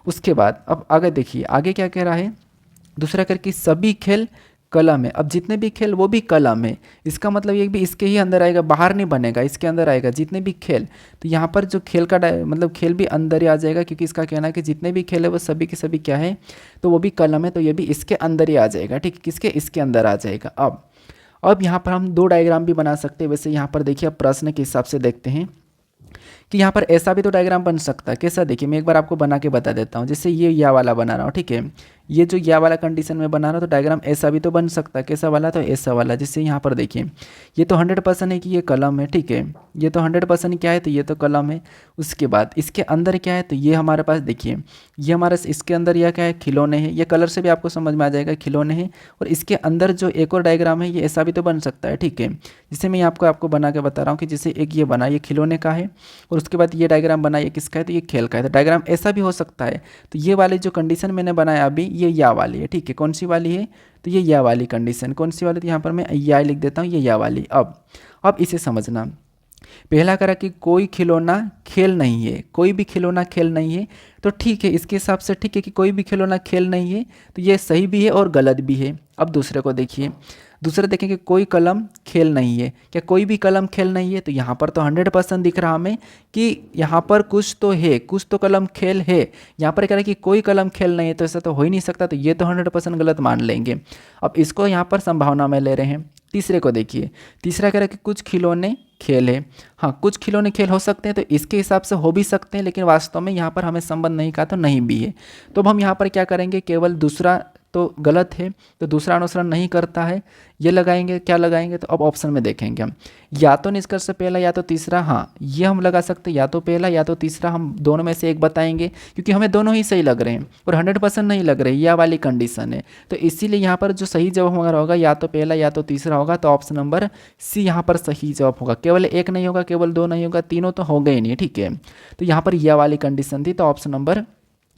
उसके बाद अब आगे देखिए, आगे क्या कह रहा है, दूसरा करके सभी खेल कलम है। अब जितने भी खेल वो भी कलम है, इसका मतलब ये भी इसके ही अंदर आएगा, बाहर नहीं बनेगा, इसके अंदर आएगा जितने भी खेल। तो यहाँ पर जो खेल का मतलब खेल भी अंदर ही आ जाएगा, क्योंकि इसका कहना है कि जितने भी खेल है वो सभी के सभी क्या है, तो वो भी कलम है, तो ये भी इसके अंदर ही आ जाएगा, ठीक है, किसके, इसके अंदर आ जाएगा। अब यहाँ पर हम 2 डायग्राम भी बना सकते हैं। वैसे यहाँ पर देखिए, अब प्रश्न के हिसाब से देखते हैं कि यहाँ पर ऐसा भी तो डायग्राम बन सकता है। कैसा, देखिए मैं एक बार आपको बना के बता देता हूँ। जैसे ये या वाला बना रहा हूँ, ठीक है, ये जो या वाला कंडीशन में बना रहा तो डायग्राम ऐसा भी तो बन सकता है, कैसा वाला, तो ऐसा वाला। जैसे यहाँ पर देखिए ये तो 100% है कि ये कलम है, ठीक है, ये तो 100% क्या है, तो ये तो कलम है। उसके बाद इसके अंदर क्या है, तो ये हमारे पास देखिए ये हमारे इसके अंदर यह क्या है, खिलौने हैं। ये कलर से भी आपको समझ में आ जाएगा, खिलौने हैं। और इसके अंदर जो एक और डायग्राम है ये ऐसा भी तो बन सकता है, ठीक है। जिसे मैं आपको बना के बता रहा हूँ कि जैसे एक ये बना, ये खिलौने का है, और उसके बाद ये डायग्राम बना, ये किसका है, तो ये खेल का है। तो डायग्राम ऐसा भी हो सकता है। तो ये वाली जो कंडीशन मैंने बनाया अभी, ये या वाली है, ठीक है। कौन सी वाली है, तो ये या वाली कंडीशन। कौन सी वाली, तो यहाँ पर मैं या लिख देता हूँ, ये या वाली। अब इसे समझना। पहला करा कि कोई खिलौना खेल नहीं है, कोई भी खिलौना खेल नहीं है, तो ठीक है, इसके हिसाब से ठीक है कि कोई भी खिलौना खेल नहीं है, तो ये सही भी है और गलत भी है। अब दूसरे को देखिए, दूसरे देखेंगे कोई कलम खेल नहीं है, क्या कोई भी कलम खेल नहीं है, तो यहाँ पर तो 100% दिख रहा हमें कि यहाँ पर कुछ तो है, कुछ तो कलम खेल है। यहाँ पर कह रहा है कि कोई कलम खेल नहीं है, तो ऐसा तो हो ही नहीं सकता, तो ये तो 100% गलत मान लेंगे। अब इसको यहाँ पर संभावना में ले रहे हैं। तीसरे को देखिए, तीसरा कह रहा है कि कुछ खिलौने खेल है। हाँ, कुछ खिलौने खेल हो सकते हैं, तो इसके हिसाब से हो भी सकते हैं, लेकिन वास्तव में यहाँ पर हमें संबंध नहीं कहा, तो नहीं भी है। तो अब हम यहाँ पर क्या करेंगे, केवल दूसरा तो गलत है, तो दूसरा अनुसरण नहीं करता है, ये लगाएंगे। क्या लगाएंगे, तो अब ऑप्शन में देखेंगे हम, या तो निष्कर्ष पहला या तो तीसरा। हाँ, ये हम लगा सकते हैं, या तो पहला या तो तीसरा, हम दोनों में से एक बताएंगे, क्योंकि हमें दोनों ही सही लग रहे हैं और 100% नहीं लग रहे, या वाली कंडीशन है। तो इसीलिए यहाँ पर जो सही जवाब हमारा होगा या तो पहला या तो तीसरा होगा, तो ऑप्शन नंबर सी यहाँ पर सही जवाब होगा। केवल एक नहीं होगा, केवल दो नहीं होगा, तीनों तो हो गए ही नहीं, ठीक है। तो यहाँ पर या वाली कंडीशन थी, तो ऑप्शन नंबर,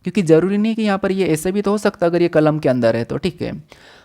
क्योंकि ज़रूरी नहीं कि यहाँ पर ये ऐसे भी तो हो सकता अगर ये कलम के अंदर है तो, ठीक है।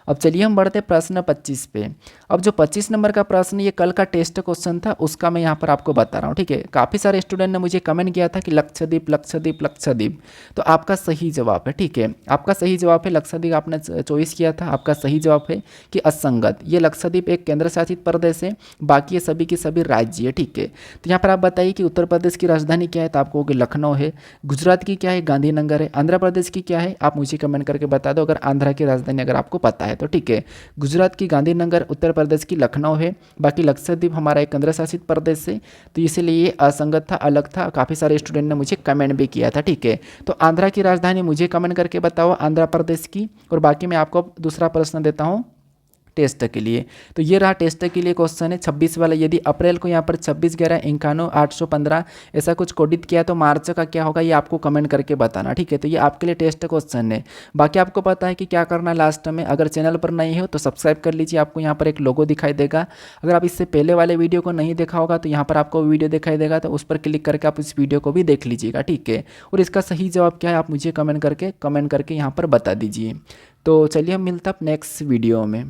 अब चलिए हम बढ़ते प्रश्न 25 पे। अब जो 25 नंबर का प्रश्न, ये कल का टेस्ट क्वेश्चन था, उसका मैं यहाँ पर आपको बता रहा हूँ, ठीक है। काफ़ी सारे स्टूडेंट ने मुझे कमेंट किया था कि लक्षद्वीप लक्षद्वीप लक्षद्वीप, तो आपका सही जवाब है, ठीक है, आपका सही जवाब है लक्षद्वीप, आपने चॉइस किया था। आपका सही जवाब है कि असंगत, ये लक्षद्वीप एक केंद्र शासित प्रदेश है, बाकी ये सभी के सभी राज्य है, ठीक है। तो यहाँ पर आप बताइए कि उत्तर प्रदेश की राजधानी क्या है, तो आपको लखनऊ है। गुजरात की क्या है, गांधीनगर है। आंध्र प्रदेश की क्या है, आप मुझे कमेंट करके बता दो अगर आंध्रा की राजधानी अगर आपको पता है तो, ठीक है। गुजरात की गांधीनगर, उत्तर प्रदेश की लखनऊ है, बाकी लक्षद्वीप हमारा एक केंद्र शासित प्रदेश है, तो इसलिए ये असंगत था, अलग था। काफ़ी सारे स्टूडेंट ने मुझे कमेंट भी किया था, ठीक है। तो आंध्रा की राजधानी मुझे कमेंट करके बताओ आंध्र प्रदेश की, और बाकी मैं आपको दूसरा प्रश्न देता हूँ टेस्ट के लिए। तो ये रहा टेस्ट के लिए क्वेश्चन है 26 वाला। यदि अप्रैल को यहाँ पर 26/11/1951 ऐसा कुछ कोडित किया तो मार्च का क्या होगा, ये आपको कमेंट करके बताना, ठीक है। तो ये आपके लिए टेस्ट क्वेश्चन है। बाकी आपको पता है कि क्या करना है लास्ट में। अगर चैनल पर नहीं हो तो सब्सक्राइब कर लीजिए, आपको यहाँ पर एक लोगो दिखाई देगा। अगर आप इससे पहले वाले वीडियो को नहीं देखा होगा तो यहाँ पर आपको वीडियो दिखाई देगा, तो उस पर क्लिक करके आप इस वीडियो को भी देख लीजिएगा, ठीक है। और इसका सही जवाब क्या है आप मुझे कमेंट करके यहाँ पर बता दीजिए। तो चलिए हम मिलते हैं नेक्स्ट वीडियो में।